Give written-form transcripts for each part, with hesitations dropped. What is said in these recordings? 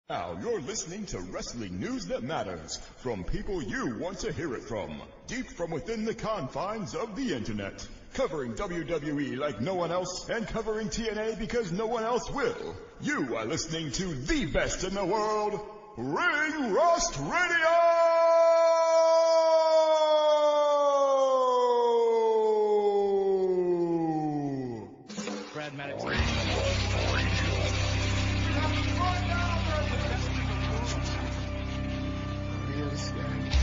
Now you're listening to wrestling news that matters, from people you want to hear it from, deep from within the confines of the internet. Covering WWE like no one else, and covering TNA because no one else will. You are listening to the best in the world, Ring Rust Radio! Brad Maddox.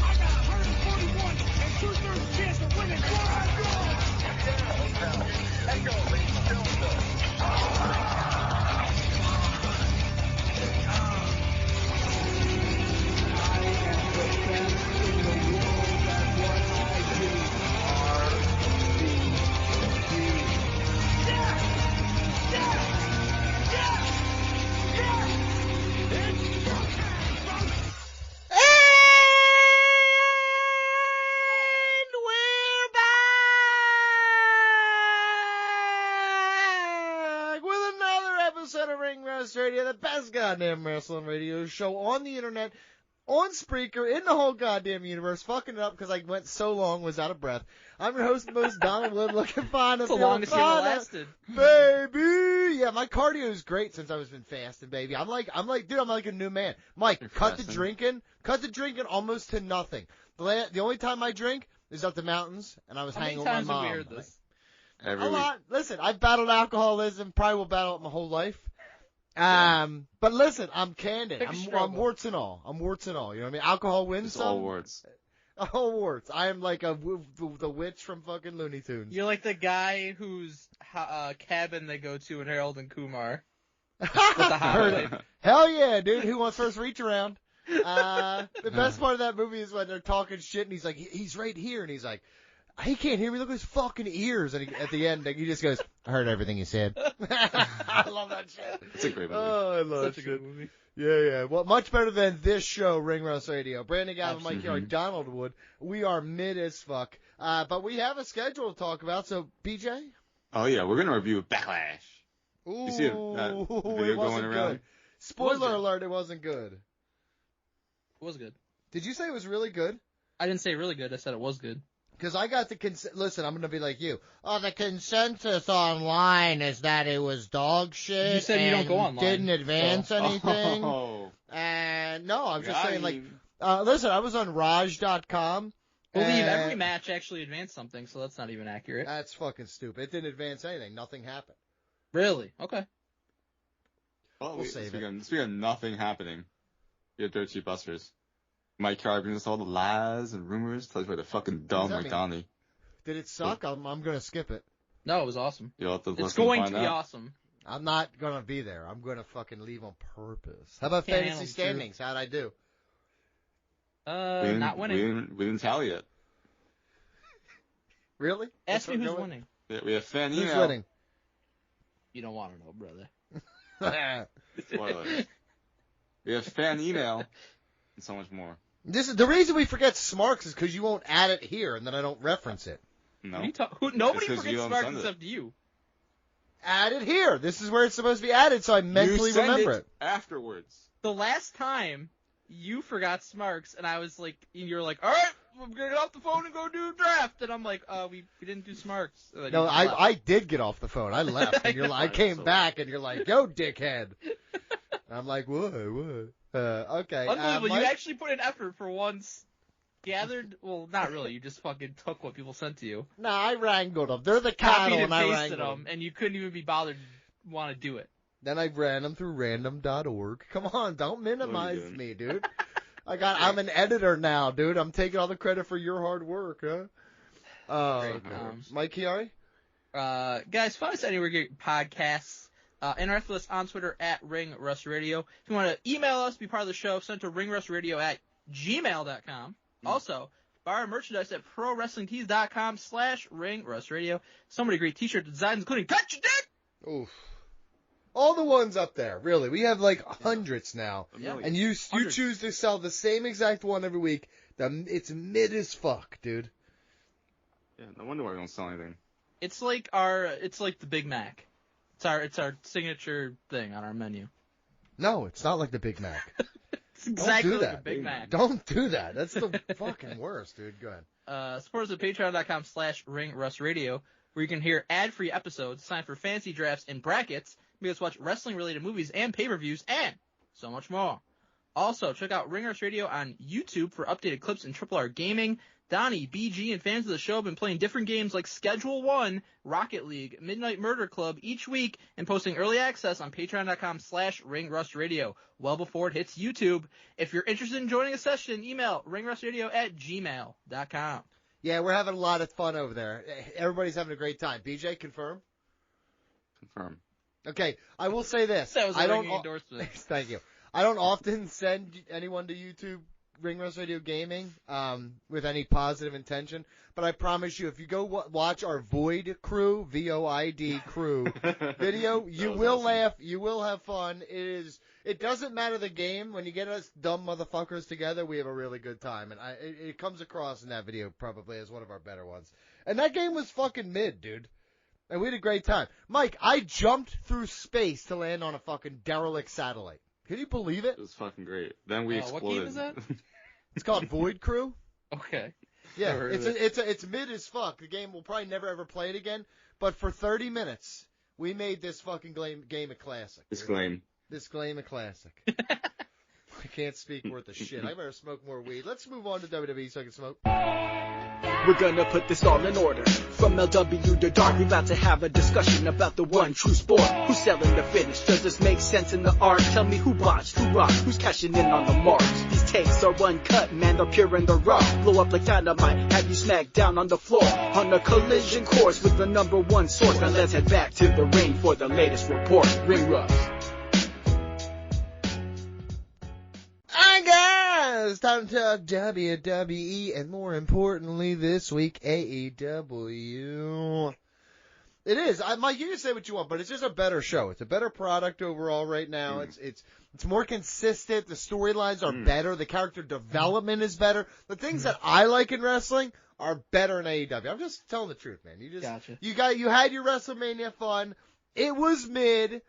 I got 141 and 2/3 chance of winning. Radio, the best goddamn wrestling radio show on the internet, on Spreaker, in the whole goddamn universe. Fucking it up because I went so long, was out of breath. I'm your host, most Donald Wood, looking fine. That's the longest you ever lasted. Baby! Yeah, my cardio is great since I was been fasting, baby. I'm like a new man. Mike, cut the drinking almost to nothing. The only time I drink is up the mountains, and I was hanging with my mom. How many times have we heard this? A lot. Listen, I've battled alcoholism, probably will battle it my whole life. But listen, I'm candid. I'm warts and all. You know what I mean? Alcohol wins it's some. all warts. All warts. I am like the witch from fucking Looney Tunes. You're like the guy whose cabin they go to in Harold and Kumar. Hell yeah, dude. Who wants first reach around? The best part of that movie is when they're talking shit and he's like, he's right here, and he's like, he can't hear me. Look at his fucking ears. And at the end, he just goes, I heard everything you said. I love that shit. It's a great movie. Oh, I love Such a good movie. Yeah. Well, much better than this show, Ring Rust Radio. Brandon Galvin, Mike Carey, Donald Wood. We are mid as fuck. But we have a schedule to talk about. So, BJ? Oh, yeah. We're going to review Backlash. Ooh, You see that video it wasn't going around? good. Spoiler alert, it wasn't good. It was good. Did you say it was really good? I didn't say really good. I said it was good. Because I got the listen, I'm going to be like you. Oh, the consensus online is that it was dog shit. You said you don't go online. Didn't advance anything. Oh. And no, I'm just saying, like, listen, I was on Raj.com. Believe every match actually advanced something, so that's not even accurate. That's fucking stupid. It didn't advance anything. Nothing happened. Really? Okay. Well, We'll save it. Speaking of nothing happening, we have Dirt Cheap Busters. Mike Carey brings us all the lies and rumors, tells you about the fucking dumb Mike Donnie. Did it suck? I'm going to skip it. No, it was awesome. It's going to be awesome. I'm not going to be there. I'm going to fucking leave on purpose. How about fantasy standings? How'd I do? Not winning. We didn't tally it. Really? Ask me who's winning. Yeah, we have fan email. Who's winning? You don't want to know, brother. Spoilers. We have fan email and so much more. This is the reason we forget Smarks is because you won't add it here, and then I don't reference it. No. Nobody forgets Smarks except you. Add it here. This is where it's supposed to be added, so I mentally remember it. Afterwards. The last time you forgot Smarks, and I was like, and you were like, all right, I'm gonna get off the phone and go do a draft, and I'm like, we didn't do Smarks. No, I did get off the phone. I left, and I came back, and you're like, yo, dickhead. I'm like, what? Okay. Unbelievable. You actually put an effort for once. Gathered? Well, not really. You just fucking took what people sent to you. No, I wrangled them. They're the cattle, and I wrangled them. And you couldn't even be bothered to want to do it. Then I ran them through random.org. Come on, don't minimize me, dude. I'm an editor now, dude. I'm taking all the credit for your hard work, huh? Mike Chiari? Guys, find us anywhere you get podcasts. Interact with us on Twitter at Ring Rust Radio. If you want to email us, be part of the show, send to ringrustradio@gmail.com. Also, buy our merchandise at prowrestlingtees.com/ringrustradio. So many great t-shirt designs, including Cut Your Dick! Oof. All the ones up there, really. We have like hundreds now. Yeah. And you choose to sell the same exact one every week. It's mid as fuck, dude. Yeah, no wonder why we don't sell anything. It's like the Big Mac. It's our signature thing on our menu. No, it's not like the Big Mac. It's exactly do like that. a Big Mac. Don't do that. That's the fucking worst, dude. Go ahead. Support us at patreon.com/ringrustradio, where you can hear ad-free episodes, sign for fantasy drafts and brackets, make us watch wrestling-related movies and pay-per-views, and so much more. Also, check out Ring Rust Radio on YouTube for updated clips in Triple R Gaming. Donnie, BG, and fans of the show have been playing different games like Schedule 1, Rocket League, Midnight Murder Club each week and posting early access on patreon.com/ringrustradio well before it hits YouTube. If you're interested in joining a session, email ringrustradio@gmail.com. Yeah, we're having a lot of fun over there. Everybody's having a great time. BJ, confirm? Confirm. Okay, I will say this. That was a ringing endorsement. Thank you. I don't often send anyone to YouTube Ring Rust Radio Gaming with any positive intention, but I promise you, if you go watch our Void Crew, VOID Crew video, you will laugh, you will have fun. It doesn't matter the game. When you get us dumb motherfuckers together, we have a really good time, and it comes across in that video probably as one of our better ones. And that game was fucking mid, dude. And we had a great time. Mike, I jumped through space to land on a fucking derelict satellite. Can you believe it? It was fucking great. Then we exploded. What game is that? It's called Void Crew. Okay. Yeah, it's mid as fuck. The game, we'll probably never ever play it again. But for 30 minutes, we made this fucking game a classic. Disclaim a classic. I can't speak worth a shit. I better smoke more weed. Let's move on to WWE so I can smoke. We're gonna put this all in order. From LW to Dark, we about to have a discussion about the one true sport. Who's selling the finish? Does this make sense in the art? Tell me who botched, who rocked, who's cashing in on the marks. These takes are uncut, man, they're pure and they're raw. Blow up like dynamite, have you smacked down on the floor. On a collision course with the number one source. Now let's head back to the ring for the latest report. Ring Rust. Alright guys, time to talk WWE and more importantly this week AEW. It is. Mike, you can say what you want, but it's just a better show. It's a better product overall right now. It's more consistent. The storylines are better. The character development is better. The things that I like in wrestling are better in AEW. I'm just telling the truth, man. Gotcha. You had your WrestleMania fun. It was mid.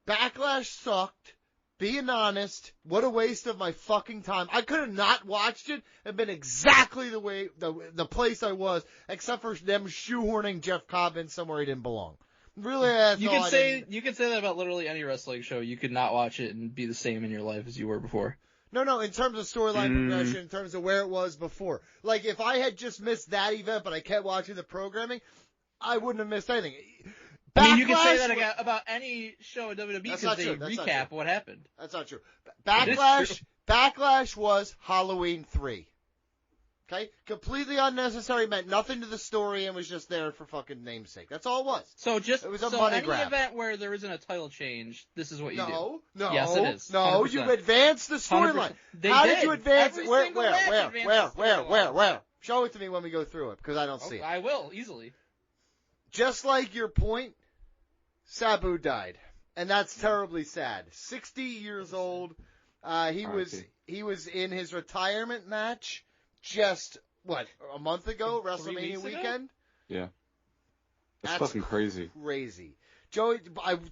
Backlash sucked. Being honest, what a waste of my fucking time. I could have not watched it and been exactly the way the place I was, except for them shoehorning Jeff Cobb in somewhere he didn't belong. Really, you can say that about literally any wrestling show. You could not watch it and be the same in your life as you were before. No, in terms of storyline progression, in terms of where it was before. Like, if I had just missed that event, but I kept watching the programming, I wouldn't have missed anything. I mean, you can say that about any show in WWE because they recap what happened. That's not true. Backlash was Halloween 3. Okay? Completely unnecessary, meant nothing to the story, and was just there for fucking namesake. That's all it was. So it was a money any grab. event where there isn't a title change, this is what you do. No. Yes, it is. 100%. No, you've advanced the storyline. How did you advance it? Where? Show it to me when we go through it, because I don't see it. I will, easily. Just like your point, Sabu died, and that's terribly sad. 60 years old. He was in his retirement match just a month ago, WrestleMania weekend. Yeah, that's fucking crazy. Crazy. Joey,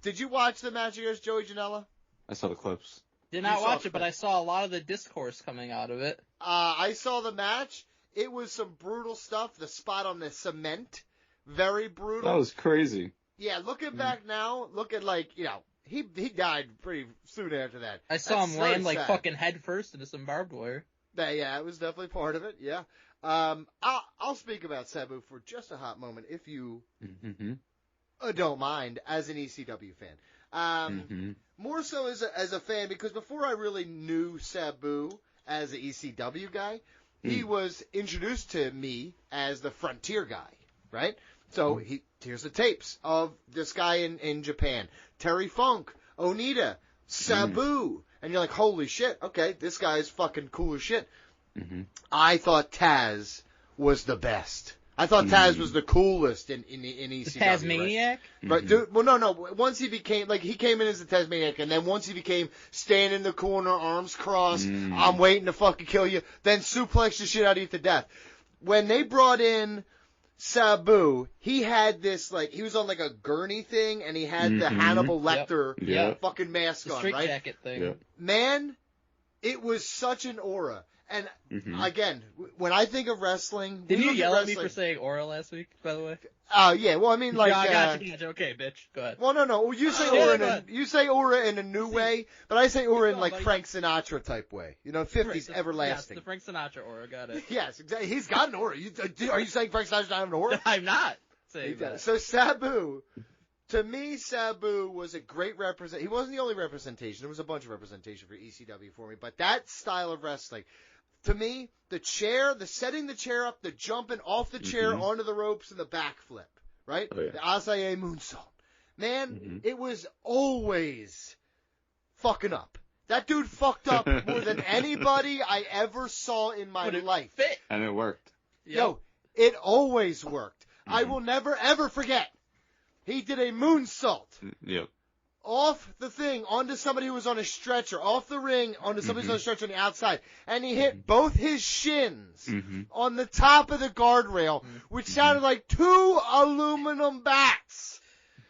did you watch the match against Joey Janela? I saw the clips. Did not watch it, but I saw a lot of the discourse coming out of it. I saw the match. It was some brutal stuff. The spot on the cement, very brutal. That was crazy. Yeah, looking back now, he died pretty soon after that. I saw him land fucking head first into some barbed wire. Yeah, it was definitely part of it. Yeah. I'll speak about Sabu for just a hot moment, if you don't mind, as an ECW fan. More so as a fan, because before I really knew Sabu as an ECW guy, he was introduced to me as the Frontier guy, right? So here's the tapes of this guy in Japan. Terry Funk, Onita, Sabu. And you're like, holy shit, okay, this guy's fucking cool as shit. I thought Taz was the best. I thought Taz was the coolest in ECW. The Tasmaniac? Right, dude, well, no. Once he became, he came in as the Tasmaniac, and then once he became stand in the corner, arms crossed, I'm waiting to fucking kill you, then suplex the shit out of you to death. When they brought in Sabu, he had this, like, he was on, like, a gurney thing, and he had the Hannibal Lecter fucking mask the on, straight right? jacket thing. Yep. Man, it was such an aura. And, again, when I think of wrestling... Didn't you yell at me for saying aura last week, by the way? Yeah, well, I mean, like... Gotcha. Okay, bitch. Go ahead. Well, no. Well, you say aura in a new way, but I say aura in, like, Frank Sinatra type way. You know, 50s everlasting. Yes, the Frank Sinatra aura, got it. Yes, exactly. He's got an aura. Are you saying Frank Sinatra doesn't have an aura? I'm not saying that. So Sabu... To me, Sabu was a great he wasn't the only representation. There was a bunch of representation for ECW for me, but that style of wrestling, to me, the setting the chair up, the jumping off the chair onto the ropes, and the backflip, right? Oh, yeah. The Asaye moonsault. Man, it was always fucking up. That dude fucked up more than anybody I ever saw in my life. And it worked. Yep. Yo, it always worked. I will never, ever forget. He did a moonsault. Yep. Off the thing onto somebody who was on a stretcher, off the ring onto somebody who's on a stretcher on the outside, and he hit both his shins on the top of the guardrail, which sounded like two aluminum bats.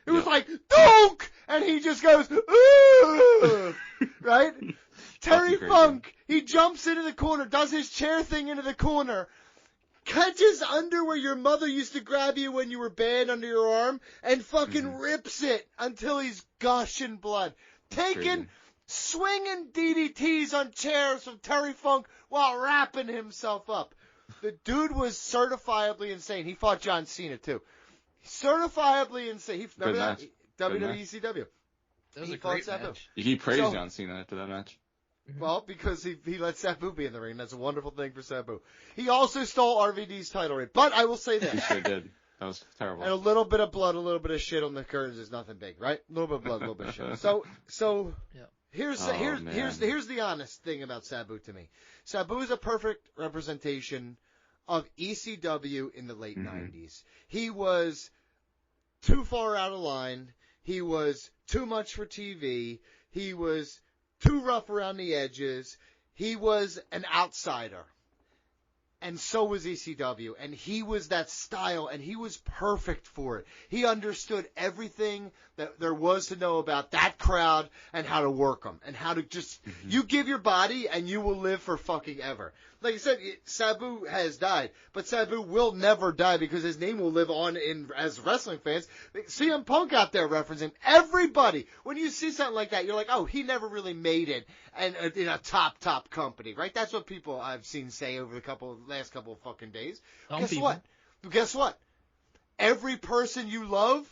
It was like, donk! And he just goes, ooh! Right? Terry Funk, he jumps into the corner, does his chair thing into the corner, catches under where your mother used to grab you when you were bad under your arm, and fucking rips it until he's gushing blood. Swinging DDTs on chairs from Terry Funk while wrapping himself up. The dude was certifiably insane. He fought John Cena, too. Certifiably insane. Remember that? WWECW. That was a great match. He praised John Cena after that match. Well, because he let Sabu be in the ring. That's a wonderful thing for Sabu. He also stole RVD's title reign. But I will say this. He sure did. That was terrible. And a little bit of blood, a little bit of shit on the curtains is nothing big, right? A little bit of blood, a little bit of shit. So here's the honest thing about Sabu to me. Sabu is a perfect representation of ECW in the late 90s. He was too far out of line. He was too much for TV. He was too rough around the edges. He was an outsider. And so was ECW. And he was that style, and he was perfect for it. He understood everything that there was to know about that crowd and how to work them. And how to just, you give your body and you will live for fucking ever. Like I said, Sabu has died, but Sabu will never die because his name will live on as wrestling fans. CM Punk out there referencing everybody. When you see something like that, you're like, oh, he never really made it and in a top company, right? That's what people I've seen say over the last couple of fucking days. Guess what? Every person you love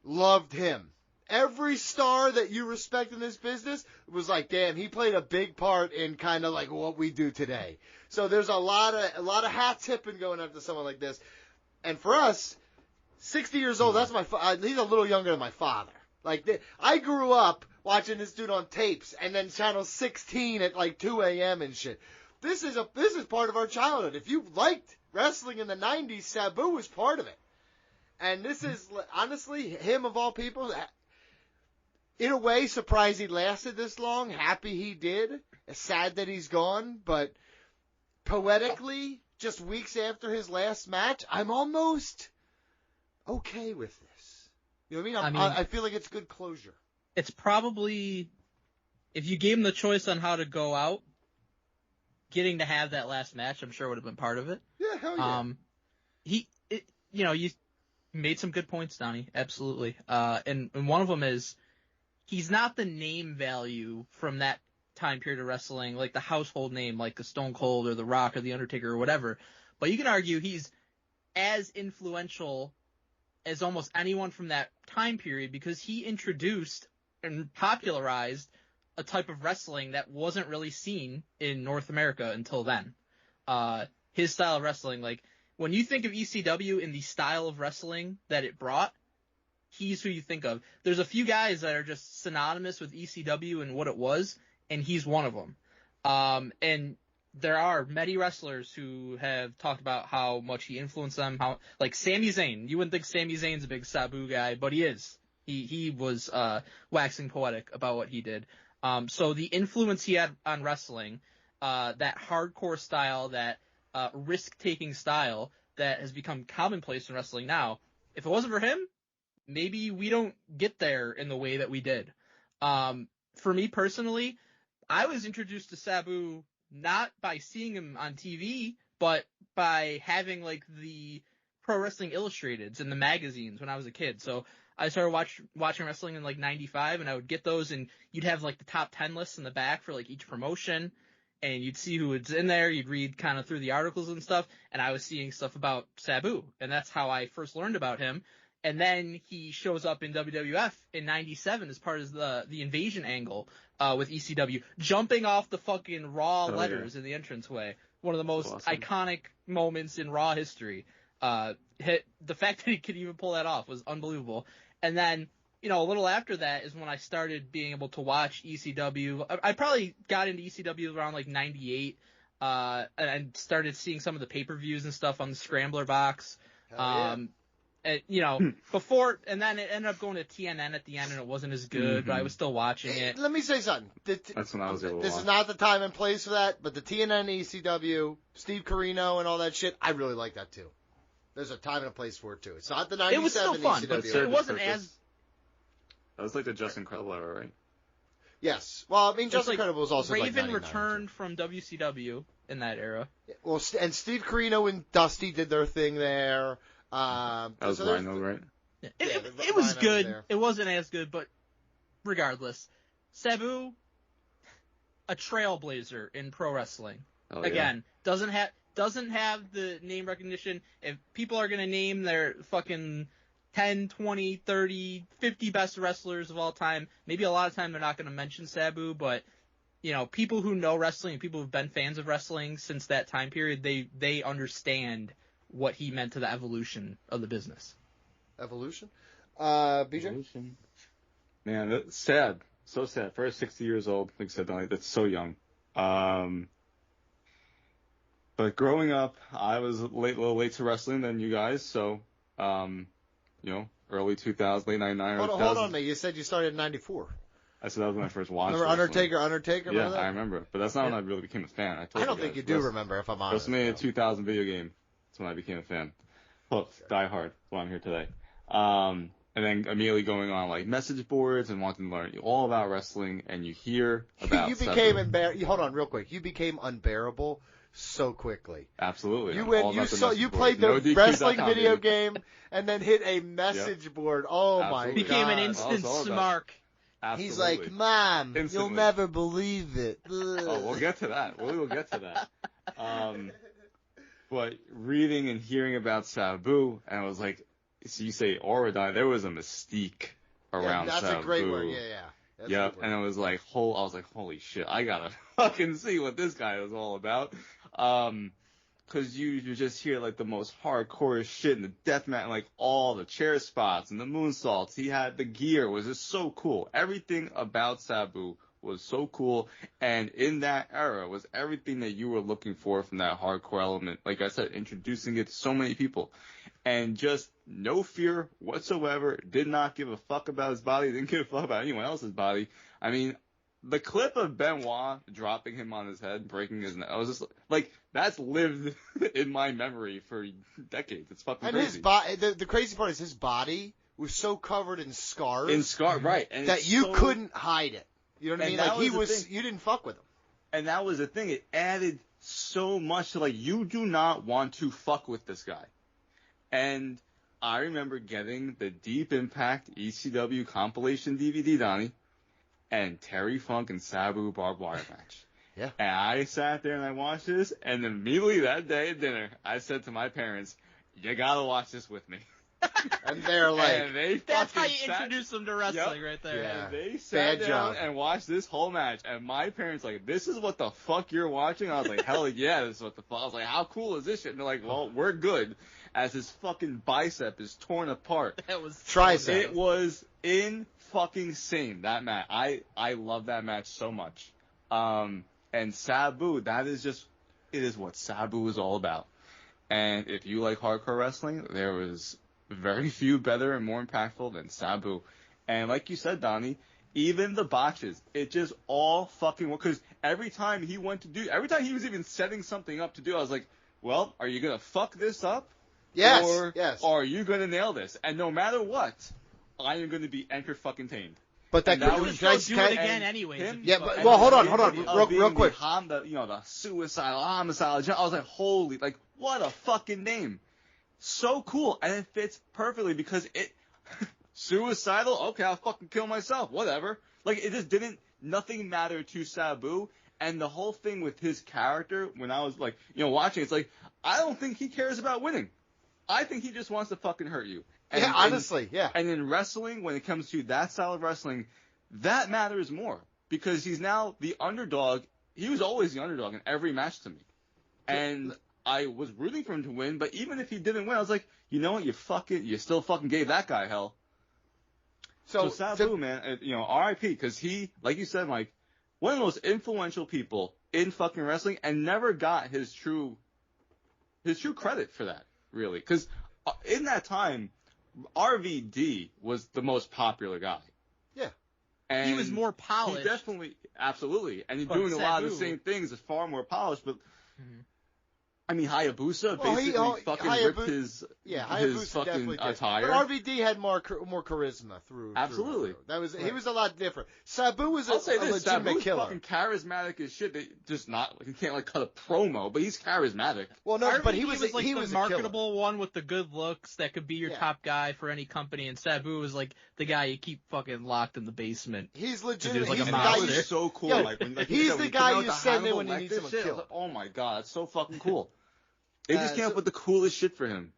loved him. Every star that you respect in this business was like, damn, he played a big part in kind of like what we do today. So there's a lot of hat tipping going after someone like this. And for us, 60 years old, that's he's a little younger than my father. Like, I grew up watching this dude on tapes and then channel 16 at like 2 a.m. and shit. This is part of our childhood. If you liked wrestling in the 90s, Sabu was part of it. And this is, honestly, him of all people, in a way, surprised he lasted this long. Happy he did. Sad that he's gone. But poetically, just weeks after his last match, I'm almost okay with this. You know what I mean? I feel like it's good closure. It's probably, if you gave him the choice on how to go out, getting to have that last match, I'm sure would have been part of it. Yeah, hell yeah. You made some good points, Donnie. Absolutely. And one of them is, he's not the name value from that time period of wrestling, like the household name, like the Stone Cold or the Rock or the Undertaker or whatever. But you can argue he's as influential as almost anyone from that time period because he introduced and popularized a type of wrestling that wasn't really seen in North America until then. His style of wrestling, like when you think of ECW in the style of wrestling that it brought, he's who you think of. There's a few guys that are just synonymous with ECW and what it was, and he's one of them. And there are many wrestlers who have talked about how much he influenced them. How, like Sami Zayn, you wouldn't think Sami Zayn's a big Sabu guy, but he is. He was waxing poetic about what he did. So the influence he had on wrestling, that hardcore style, that risk-taking style, that has become commonplace in wrestling now. If it wasn't for him, maybe we don't get there in the way that we did. For me personally, I was introduced to Sabu not by seeing him on TV, but by having like the Pro Wrestling Illustrateds in the magazines when I was a kid. So I started watching wrestling in like 95, and I would get those, and you'd have like the top 10 lists in the back for like each promotion, and you'd see who was in there. You'd read kind of through the articles and stuff, and I was seeing stuff about Sabu, and that's how I first learned about him. And then he shows up in WWF in 97 as part of the invasion angle with ECW, jumping off the fucking Raw letters in the entranceway. One of the most iconic moments in Raw history. The fact that he could even pull that off was unbelievable. And then, a little after that is when I started being able to watch ECW. I probably got into ECW around like 98, and started seeing some of the pay-per-views and stuff on the Scrambler box. Before, and then it ended up going to TNN at the end, and it wasn't as good, but I was still watching it. Let me say something. That's when I was able to This watch. is not the time and place for that, but the TNN ECW, Steve Corino and all that shit, I really like that too. There's a time and a place for it too. It's not the 97 It was still fun, ECW. but it wasn't as... That was like the Just Incredible era, right? Yes. Well, I mean, Just like Incredible was also Raven like 99 returned from WCW in that era. Well, and Steve Corino and Dusty did their thing there. That was Rhino, right? Yeah. Yeah, It was Rhino good. there. It wasn't as good, but regardless, Sabu, a trailblazer in pro wrestling. Oh, Again, doesn't have the name recognition. If people are gonna name their fucking 10, 20, 30, 50 best wrestlers of all time, maybe a lot of time they're not gonna mention Sabu, but people who know wrestling, people who've been fans of wrestling since that time period, they understand what he meant to the evolution of the business. Evolution? BJ? Evolution. Man, that's sad. So sad. For 60 years old, like I said, that's so young. But growing up, I was a little late to wrestling than you guys, so, early 2000s, late 99. Hold on a minute. You said you started in 94. I said that was when I first watched Remember wrestling. Undertaker? Yeah, Remember that? I remember. But that's not when I really became a fan. I don't think you do remember, if I'm honest. WrestleMania 2000 video game. That's when I became a fan. Hooked, die hard. That's why I'm here today. And then immediately going on like message boards and wanting to learn all about wrestling, and you hear about You became hold on real quick. You became unbearable so quickly. Absolutely. You I'm went. all You about the saw. message You board. played the NoDQ.com, wrestling video baby. game, and then hit a message board. Oh Absolutely. my god! Became an That's instant all about- smark. Absolutely. He's like, Mom, you'll Instantly. never believe it. Oh, we'll get to that. We will get to that. But reading and hearing about Sabu, and I was like, so you say aura die, there was a mystique around That's Sabu. a great word. Yeah. That's a Yep, good word. and I was like, holy shit, I gotta fucking see what this guy is all about. Cause you just hear like the most hardcore shit in the deathmatch, like all the chair spots and the moonsaults. He had the gear was just so cool. Everything about Sabu was so cool, and in that era was everything that you were looking for from that hardcore element. Like I said, introducing it to so many people, and just no fear whatsoever. Did not give a fuck about his body. Didn't give a fuck about anyone else's body. I mean, the clip of Benoit dropping him on his head, breaking his neck, I was just like, that's lived in my memory for decades. It's fucking And crazy. his body. The crazy part is his body was so covered in scars. Right. And that it's you so- couldn't hide it. You know what I And mean? that Like he was the was. thing. You didn't fuck with him. And that was the thing. It added so much to, like, you do not want to fuck with this guy. And I remember getting the Deep Impact ECW compilation DVD, Donnie, and Terry Funk and Sabu barbed wire match. Yeah. And I sat there and I watched this, and immediately that day at dinner, I said to my parents, you gotta watch this with me. And they're like, And they That's how fucking you sat- introduce them to wrestling right there. Yeah. And they sat Bad down job. and watched this whole match, and my parents like, this is what the fuck you're watching? I was like, hell yeah, this is what the fuck. I was like, how cool is this shit? And they're like, well, we're good, as his fucking bicep is torn apart. That was Tricep. It was in fucking sane, that match. I love that match so much. And Sabu, that is just, it is what Sabu is all about. And if you like hardcore wrestling, there was very few better and more impactful than Sabu. And like you said, Donnie, even the botches, it just all fucking worked. Because every time he was even setting something up to do, I was like, well, are you going to fuck this up? Yes. Or Yes. are you going to nail this? And no matter what, I am going to be entertained. But that And that You was would can still do it again anyways. him- if you Yeah, fucking- but well, hold on, Being real quick. The suicidal, homicidal. I was like, holy, like, what a fucking name. So cool. And it fits perfectly because it, suicidal, okay, I'll fucking kill myself, whatever. Like, it just nothing mattered to Sabu. And the whole thing with his character, when I was like, watching, it's like, I don't think he cares about winning. I think he just wants to fucking hurt you. And, Yeah, honestly, yeah. And in wrestling, when it comes to that style of wrestling, that matters more because he's now the underdog. He was always the underdog in every match to me. And I was rooting for him to win, but even if he didn't win, I was like, you know what, you still fucking gave that guy hell. So Sabu, man, R.I.P. because he, like you said, Mike, one of the most influential people in fucking wrestling and never got his true credit for that, really. Because in that time, RVD was the most popular guy. Yeah. And he was more polished. He definitely, absolutely. And he's But doing a lot of the Sabu- same things, is far more polished, but Mhm. I mean, Hayabusa basically fucking ripped his Hayabusa fucking definitely did. attire. But RVD had more charisma through. Absolutely. He was a lot different. Sabu was I'll say a this, legitimate Sabu's killer. fucking charismatic as shit. He can't cut a promo, but he's charismatic. Well, no, but he was was like he the was marketable one with the good looks that could be your Yeah. top guy for any company, and Sabu was like the guy you keep fucking locked in the basement. He's He legitimate. was like He's a the guy That monster. you was so cool. Yo, He's the guy you send in when you need someone shit. I was killed. like, oh my god, it's so fucking cool. They just came so- up with the coolest shit for him.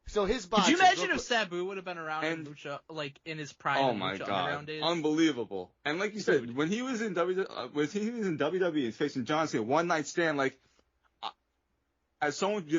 So his Could botches. you imagine real if Sabu would have been around in And- Lucha, like in his prime Oh in my Lucha god, Underground days? unbelievable! And like you said, when he was in WWE and facing John Cena, one night stand, like as someone who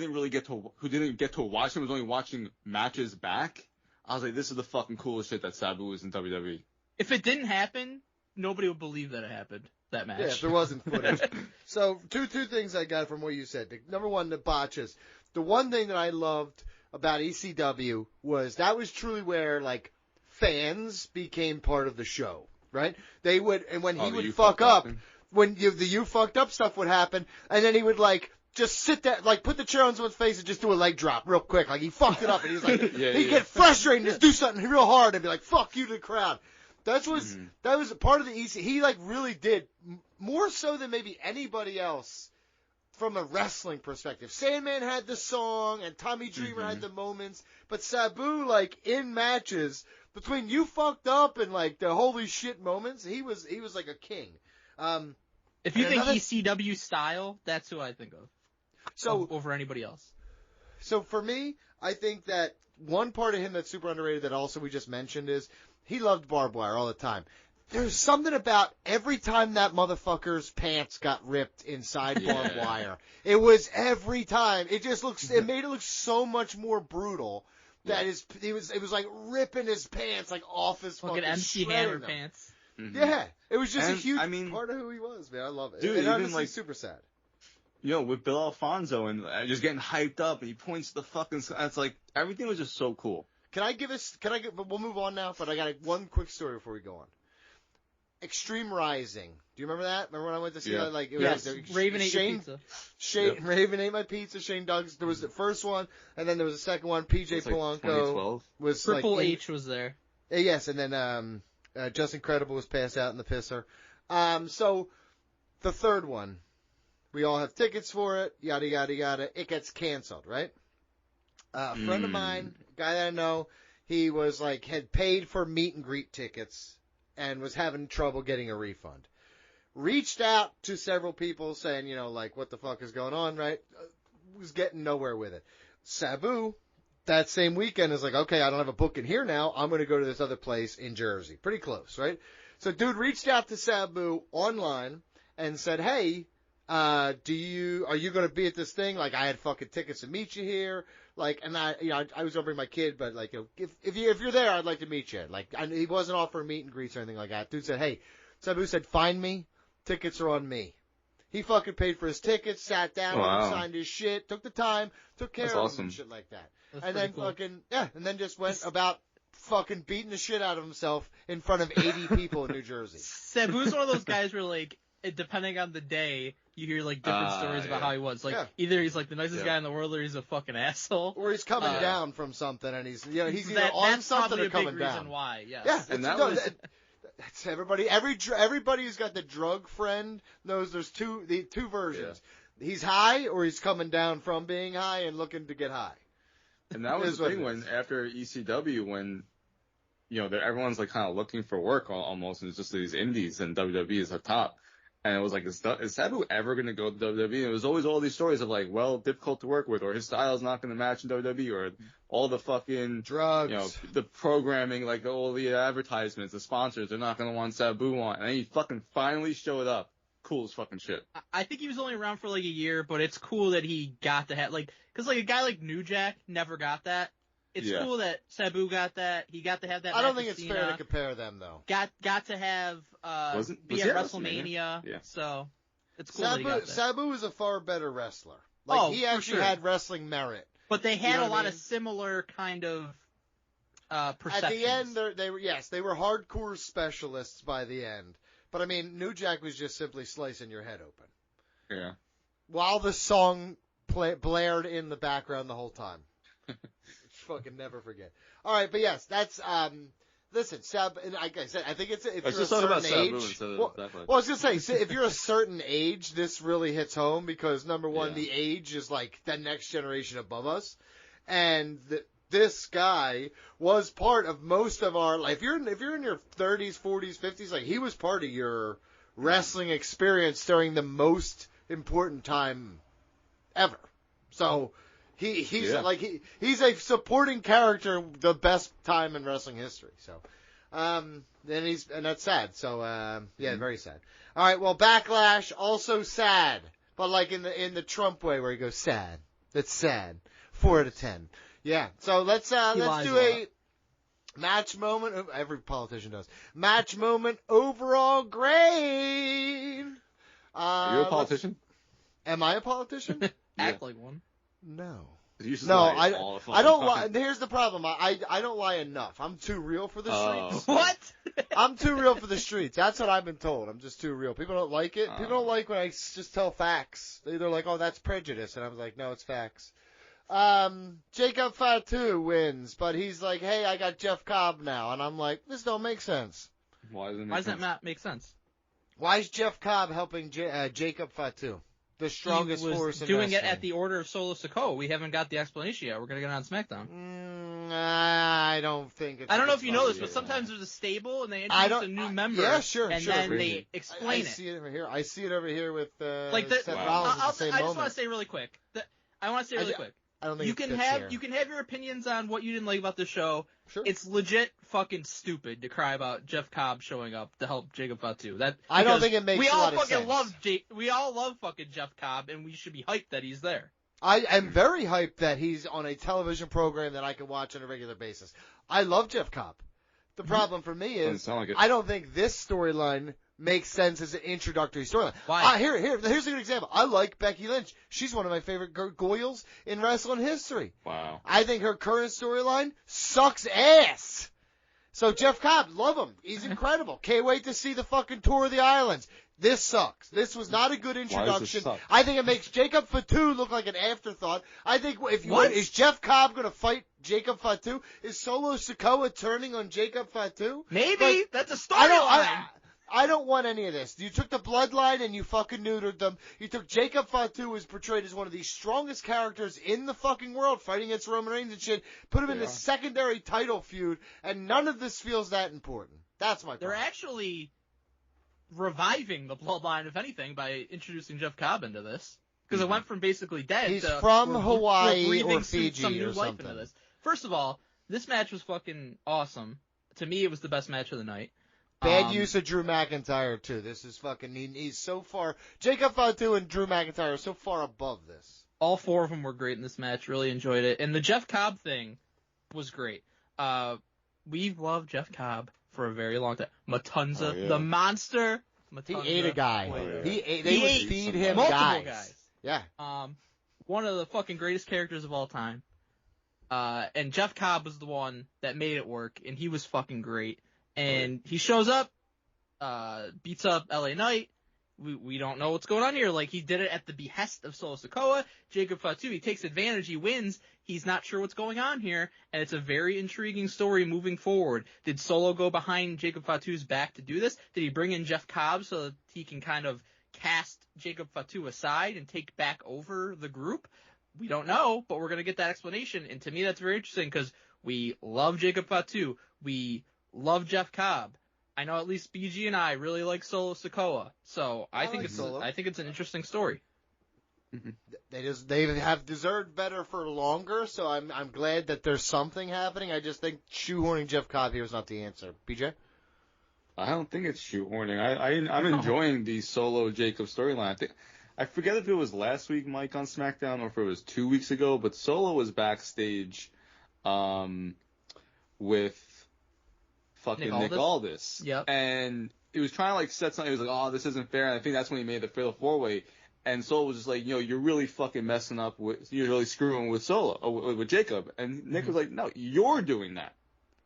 didn't get to watch him, was only watching matches back, I was like, this is the fucking coolest shit that Sabu was in WWE. If it didn't happen, nobody would believe that it happened. That match. Yeah, if there wasn't footage. So two things I got from what you said. Number one, the botches. The one thing that I loved about ECW was that was truly where like fans became part of the show, right? They would, and when he would fuck up, when the you fucked up stuff would happen, and then he would like just sit there, like put the chair on someone's face and just do a leg drop real quick, like he fucked it up, and he was like, he'd get frustrated and just do something real hard and be like, "Fuck you" to the crowd. That was part of the EC. He like really did more so than maybe anybody else from a wrestling perspective. Sandman had the song and Tommy Dreamer had the moments, but Sabu like in matches between you fucked up and like the holy shit moments, he was like a king. If you think another- ECW style, that's who I think of. So Over anybody else. So for me, I think that one part of him that's super underrated that also we just mentioned is he loved barbed wire all the time. There's something about every time that motherfucker's pants got ripped inside barbed wire. It was every time. It just it made it look so much more brutal. That it was like ripping his pants like off his Fucking fucking MC shredding Hammer them. pants. Yeah, it was just a And, huge I mean, part of who he was, man. I love it. dude, and even, honestly, like- super sad. With Bill Alfonso and just getting hyped up, and he points to the fucking. It's like everything was just so cool. We'll move on now, but I got one quick story before we go on. Extreme Rising. Do you remember that? Remember when I went to see that? Like, it Yes, was Raven ate your Shane, pizza. Raven ate my pizza. Shane Douglas. There was the first one, and then there was the second one. PJ It's like Polanco 2012. was Triple like, H was there. yes, and then Just Incredible was passed out in the pisser. So the third one, we all have tickets for it. Yada yada yada. It gets canceled, right? A friend of mine, guy that I know, he was like had paid for meet and greet tickets and was having trouble getting a refund. Reached out to several people saying, like, what the fuck is going on, right? Was getting nowhere with it. Sabu, that same weekend, is like, okay, I don't have a booking here now. I'm going to go to this other place in Jersey. Pretty close, right? So dude reached out to Sabu online and said, hey, are you going to be at this thing? Like, I had fucking tickets to meet you here. Like, and I was going to bring my kid, but like, if you're there, I'd like to meet you. Like, he wasn't offering meet and greets or anything like that. Dude said, hey, Sabu said, find me. Tickets are on me. He fucking paid for his tickets, sat down, signed his shit, took the time, took care of him and shit like that. That's And then pretty cool. and then just went about fucking beating the shit out of himself in front of 80 people in New Jersey. Sabu's one of those guys where, like, depending on the day, you hear like different stories about how he was. Like either he's like the nicest guy in the world, or he's a fucking asshole, or he's coming down from something, and he's either on that's something or coming big down. Reason why? Yes. Yeah, and that's everybody. Everybody who's got the drug friend knows there's two versions. Yeah. He's high, or he's coming down from being high and looking to get high. And that was the thing when after ECW, when everyone's like kind of looking for work almost, and it's just these indies, and WWE is up top. And it was like, is Sabu ever going to go to WWE? And it was always all these stories of like, well, difficult to work with, or his style is not going to match in WWE, or all the fucking drugs, the programming, like all the advertisements, the sponsors, they're not going to want Sabu on. And then he fucking finally showed up. Cool as fucking shit. I think he was only around for like a year, but it's cool that he got to have because like a guy like New Jack never got that. It's cool that Sabu got that. He got to have that. I don't think it's fair to compare them though. Got to have be at WrestleMania. Yeah. So it's cool that he got that. Sabu is a far better wrestler. Like he actually had wrestling merit. But they had a lot of similar kind of perceptions. At the end, they were hardcore specialists by the end. But I mean, New Jack was just simply slicing your head open. Yeah. While the song blared in the background the whole time. Fucking never forget. All right, but yes, that's listen, Sab, and like I said, I think if you're a certain age. Well, I was gonna say, if you're a certain age, this really hits home because number one, the age is like the next generation above us, and this guy was part of most of our life. If you're in your 30s, 40s, 50s, like he was part of your wrestling experience during the most important time ever. So. He's a supporting character the best time in wrestling history. So, and that's sad. So, very sad. All right, well, Backlash also sad, but like in the Trump way where he goes sad. That's sad. 4 out of 10. Yeah. So let's do a match moment. Every politician does. Match moment overall grade. Are you a politician? Am I a politician? Act like one. No. I don't lie. Here's the problem. I don't lie enough. I'm too real for the streets. What? I'm too real for the streets. That's what I've been told. I'm just too real. People don't like it. People don't like when I just tell facts. They're like, oh, that's prejudice. And I was like, no, it's facts. Jacob Fatu wins, but he's like, hey, I got Jeff Cobb now. And I'm like, this don't make sense. Why does that not make sense? Why is Jeff Cobb helping Jacob Fatu? The strongest force in doing it at the order of Solo Sikoa. We haven't got the explanation yet. We're going to get on SmackDown. I don't think it's... I don't know if you know this, but sometimes there's a stable and they introduce a new member. Yeah, sure. And then they explain it. I see it over here. I see it over here with like Seth Rollins at the same moment. I just want to say really quick. I don't think you can have your opinions on what you didn't like about the show. Sure. It's legit fucking stupid to cry about Jeff Cobb showing up to help Jacob Fatu. I don't think it makes a lot of sense. We all love fucking Jeff Cobb, and we should be hyped that he's there. I am very hyped that he's on a television program that I can watch on a regular basis. I love Jeff Cobb. The problem for me is I don't think this storyline makes sense as an introductory storyline. Why? Here's a good example. I like Becky Lynch. She's one of my favorite goyles in wrestling history. Wow. I think her current storyline sucks ass. So Jeff Cobb, love him. He's incredible. Can't wait to see the fucking tour of the islands. This sucks. This was not a good introduction. I think it makes Jacob Fatu look like an afterthought. I think is Jeff Cobb going to fight Jacob Fatu? Is Solo Sikoa turning on Jacob Fatu? Maybe. That's a storyline. I don't want any of this. You took the bloodline and you fucking neutered them. You took Jacob Fatu, who was portrayed as one of the strongest characters in the fucking world, fighting against Roman Reigns and shit, put him in the secondary title feud, and none of this feels that important. That's my problem. They're actually reviving the bloodline, if anything, by introducing Jeff Cobb into this. Because it went from basically dead He's to from Hawaii breathing or Fiji some new or life something. into this. First of all, this match was fucking awesome. To me, it was the best match of the night. Bad use of Drew McIntyre, too. This is fucking... He's so far... Jacob Fatu and Drew McIntyre are so far above this. All four of them were great in this match. Really enjoyed it. And the Jeff Cobb thing was great. We've loved Jeff Cobb for a very long time. Matunza, the monster. Matunza, he ate a guy. They would feed him multiple guys. Yeah. One of the fucking greatest characters of all time. And Jeff Cobb was the one that made it work, and he was fucking great. And he shows up, beats up LA Knight, we don't know what's going on here. Like, he did it at the behest of Solo Sikoa. Jacob Fatu, he takes advantage, he wins. He's not sure what's going on here, and it's a very intriguing story moving forward. Did Solo go behind Jacob Fatu's back to do this? Did he bring in Jeff Cobb so that he can kind of cast Jacob Fatu aside and take back over the group? We don't know, but we're going to get that explanation, and to me that's very interesting because we love Jacob Fatu. We love Jeff Cobb. I know at least BG and I really like Solo Sikoa, so I think it's an interesting story. They have deserved better for longer, so I'm glad that there's something happening. I just think shoehorning Jeff Cobb here is not the answer. BJ? I don't think it's shoehorning. I'm enjoying the Solo Jacob storyline. I forget if it was last week, Mike, on SmackDown, or if it was 2 weeks ago, but Solo was backstage with fucking Nick Aldis. Yep. And he was trying to like set something. He was like, "Oh, this isn't fair." And I think that's when he made the Fatal 4-Way. And Solo was just like, you're really fucking messing up you're really screwing with Solo, or with Jacob. And Nick was like, no, you're doing that.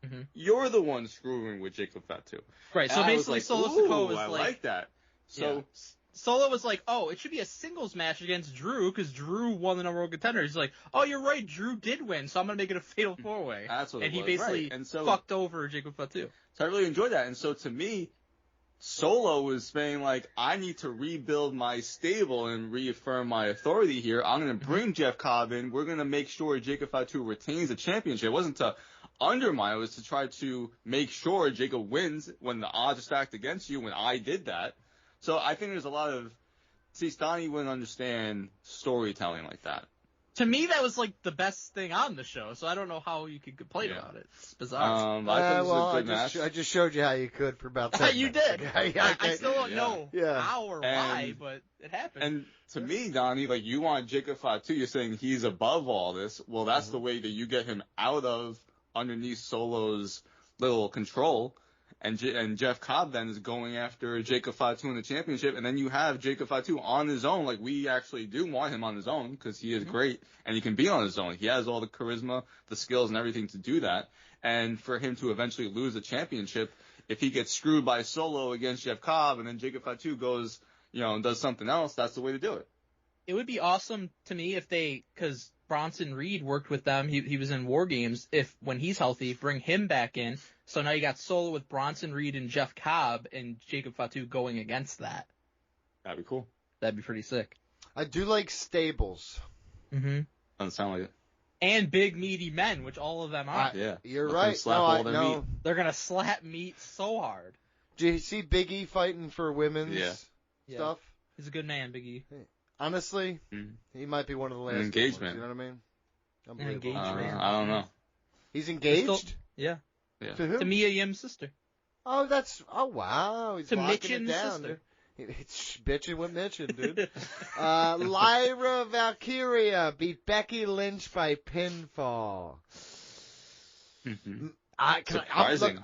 Mm-hmm. You're the one screwing with Jacob Fatu. Right. So basically, Solo Sikoa was I like that. So. Yeah. Solo was like, oh, it should be a singles match against Drew because Drew won the number one contender. He's like, oh, you're right, Drew did win, so I'm going to make it a Fatal 4-Way. That's what and it was. He basically right. And so, fucked over Jacob Fatu. So I really enjoyed that. And so to me, Solo was saying, like, I need to rebuild my stable and reaffirm my authority here. I'm going to bring Jeff Cobb in. We're going to make sure Jacob Fatu retains the championship. It wasn't to undermine, it was to try to make sure Jacob wins when the odds are stacked against you, when I did that. So I think there's a lot of... See, Stoney wouldn't understand storytelling like that. To me, that was like the best thing on the show, so I don't know how you could complain about it. It's bizarre. I just showed you how you could for about 10 You minutes. did. Okay. I still don't know how or why, but it happened. And to me, Donnie, like, you want Jacob Fatu, you're saying he's above all this. Well, that's the way that you get him out of underneath Solo's little control. And Jeff Cobb then is going after Jacob Fatu in the championship, and then you have Jacob Fatu on his own. Like, we actually do want him on his own because he is great, and he can be on his own. He has all the charisma, the skills, and everything to do that. And for him to eventually lose the championship, if he gets screwed by Solo against Jeff Cobb, and then Jacob Fatu goes, and does something else, that's the way to do it. It would be awesome to me if because Bronson Reed worked with them. He was in War Games. If when he's healthy, bring him back in. So now you got Solo with Bronson Reed and Jeff Cobb and Jacob Fatu going against that. That'd be cool. That'd be pretty sick. I do like stables. Mm-hmm. Doesn't sound like it. And big meaty men, which all of them are. Yeah. You're right. No. They're gonna slap meat so hard. Do you see Big E fighting for women's stuff? He's a good man, Big E. Honestly, he might be one of the last engagement. Ones, you know what I mean? Unbelievable. I don't know. He's engaged? Yeah. To who? To Mia Yim's sister. Oh, wow. He's to locking it Mitchin's down. sister. It's bitching with Mitchin, dude. Lyra Valkyria beat Becky Lynch by pinfall. Surprising.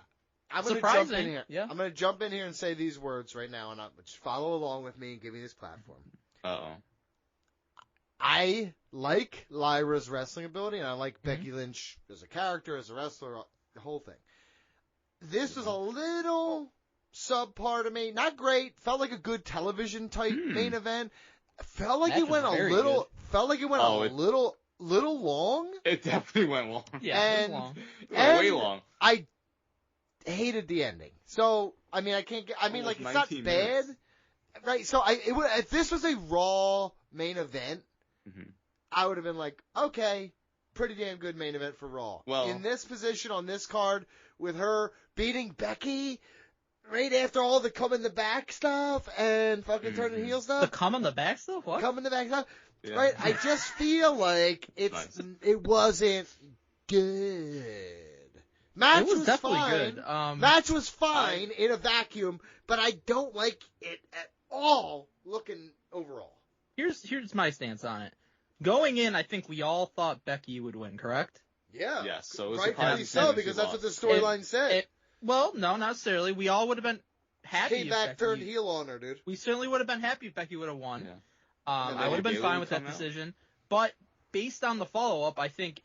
I'm going to jump in here. Yeah. I'm going to jump in here and say these words right now, and just follow along with me and give me this platform. Uh-oh. I like Lyra's wrestling ability, and I like Becky Lynch as a character, as a wrestler, the whole thing. This was a little subpar to me. Not great. Felt like a good television type main event. Felt like it went a little long. It definitely went long. Yeah, it was long. Way long. I hated the ending. So, I mean, like, it's not bad. Right, so if this was a Raw main event, I would have been like, okay, pretty damn good main event for Raw. Well, in this position on this card, with her beating Becky right after all the come in the back stuff and fucking turning heel stuff. The come in the back stuff? What? Come in the back stuff. Yeah. Right, I just feel like it wasn't good. Match was definitely fine. good. Match was fine in a vacuum, but I don't like it at all looking overall. Here's my stance on it. Going in, I think we all thought Becky would win, correct? Yeah. Yes, so it was rightfully so, because that's what the storyline said. Well, no, not necessarily. We all would have been happy. Came back, turned heel on her, dude. We certainly would have been happy if Becky would have won. Yeah. I would have been fine with that decision. But based on the follow-up, I think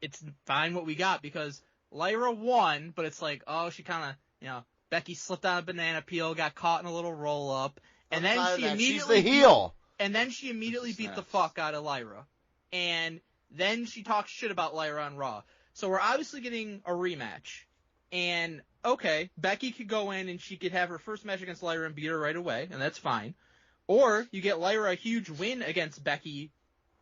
it's fine what we got, because Lyra won, but it's like, oh, she kind of, Becky slipped on a banana peel, got caught in a little roll-up, And then she she's the heel. And then she immediately beat the fuck out of Lyra. And then she talks shit about Lyra on Raw. So we're obviously getting a rematch. And, okay, Becky could go in and she could have her first match against Lyra and beat her right away, and that's fine. Or you get Lyra a huge win against Becky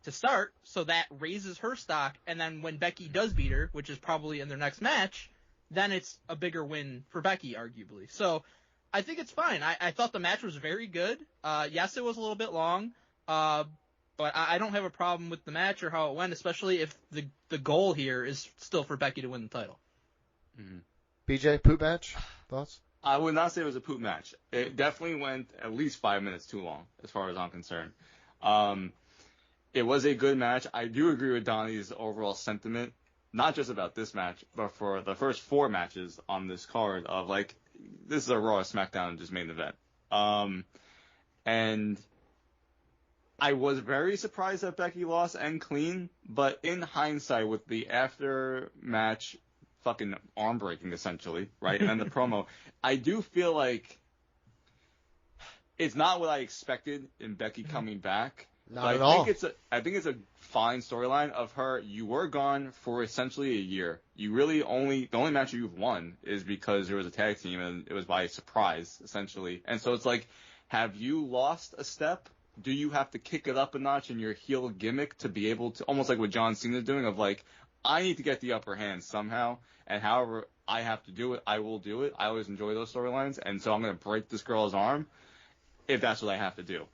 to start, so that raises her stock, and then when Becky does beat her, which is probably in their next match, then it's a bigger win for Becky, arguably. So I think it's fine. I thought the match was very good. Yes, it was a little bit long, but I don't have a problem with the match or how it went, especially if the goal here is still for Becky to win the title. Mm-hmm. BJ, poop match? Thoughts? I would not say it was a poop match. It definitely went at least 5 minutes too long, as far as I'm concerned. It was a good match. I do agree with Donnie's overall sentiment, not just about this match, but for the first 4 matches on this card of, like, this is a Raw or SmackDown just main event. And I was very surprised that Becky lost and clean, but in hindsight, with the after-match fucking arm breaking, essentially, right? And then the promo, I do feel like it's not what I expected in Becky coming back. Not at all. I think it's a fine storyline of her. You were gone for essentially a year. You really the only match you've won is because there was a tag team and it was by surprise, essentially. And so it's like, have you lost a step? Do you have to kick it up a notch in your heel gimmick to be able to, almost like what John Cena's doing, of like, I need to get the upper hand somehow, and however I have to do it, I will do it. I always enjoy those storylines, and so I'm going to break this girl's arm if that's what I have to do.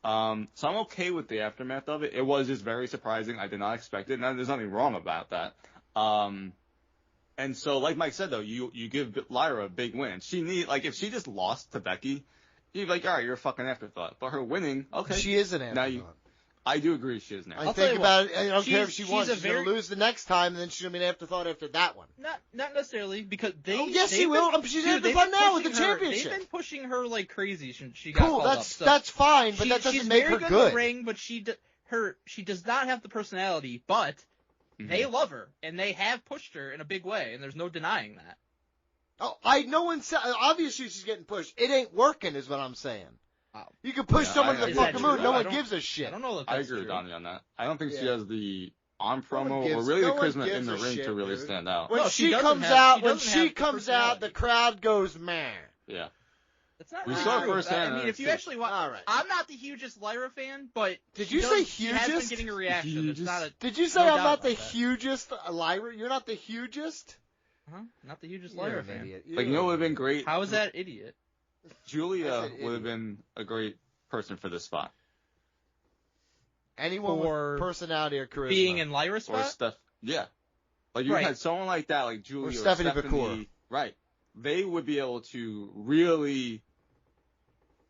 So I'm okay with the aftermath of it. It was just very surprising. I did not expect it, and there's nothing wrong about that. And so, like Mike said, though, you give Lyra a big win. If she just lost to Becky, you'd be like, all right, you're a fucking afterthought. But her winning, okay. She is an afterthought. I do agree she is an afterthought. I think about it. I don't care if she won. She's going to lose the next time, and then she's going to be an afterthought after that one. Not necessarily, because they. Oh, yes, she will. She's an afterthought now with the championship. They've been pushing her like crazy since she got called up. So that's fine, but that doesn't make her good. She's very good in the ring, but she does not have the personality. But they love her, and they have pushed her in a big way, and there's no denying that. Oh, no one said. Obviously, she's getting pushed. It ain't working, is what I'm saying. You can push someone to the fucking moon. No one gives a shit. I don't know if that's I agree with Donnie on that. I don't think she has the on promo or really the charisma in the ring to really stand out. When she comes out, the crowd goes meh. Yeah. That's not we really saw true. firsthand. I mean, if you actually watch, all right. I'm not the hugest Lyra fan, but did you say hugest? She has been getting a reaction. It's not a, did you say I'm not the hugest Lyra? You're not the hugest? Not the hugest Lyra fan. Like, you know what would have been great? How is that idiot? Julia would have been a great person for this spot. Anyone with personality or charisma. Being in Lyra's spot? Or Steph. Yeah. Like, you had someone like that, like Julia or Stephanie McCool. Right. They would be able to really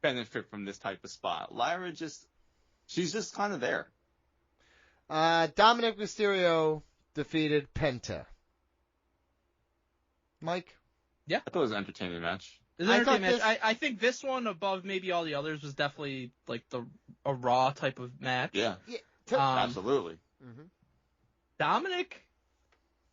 benefit from this type of spot. Lyra she's just kind of there. Dominic Mysterio defeated Penta. Mike? Yeah. I thought it was an entertaining match. I think this one above maybe all the others was definitely like a Raw type of match. Yeah. Absolutely. Mm-hmm. Dominic,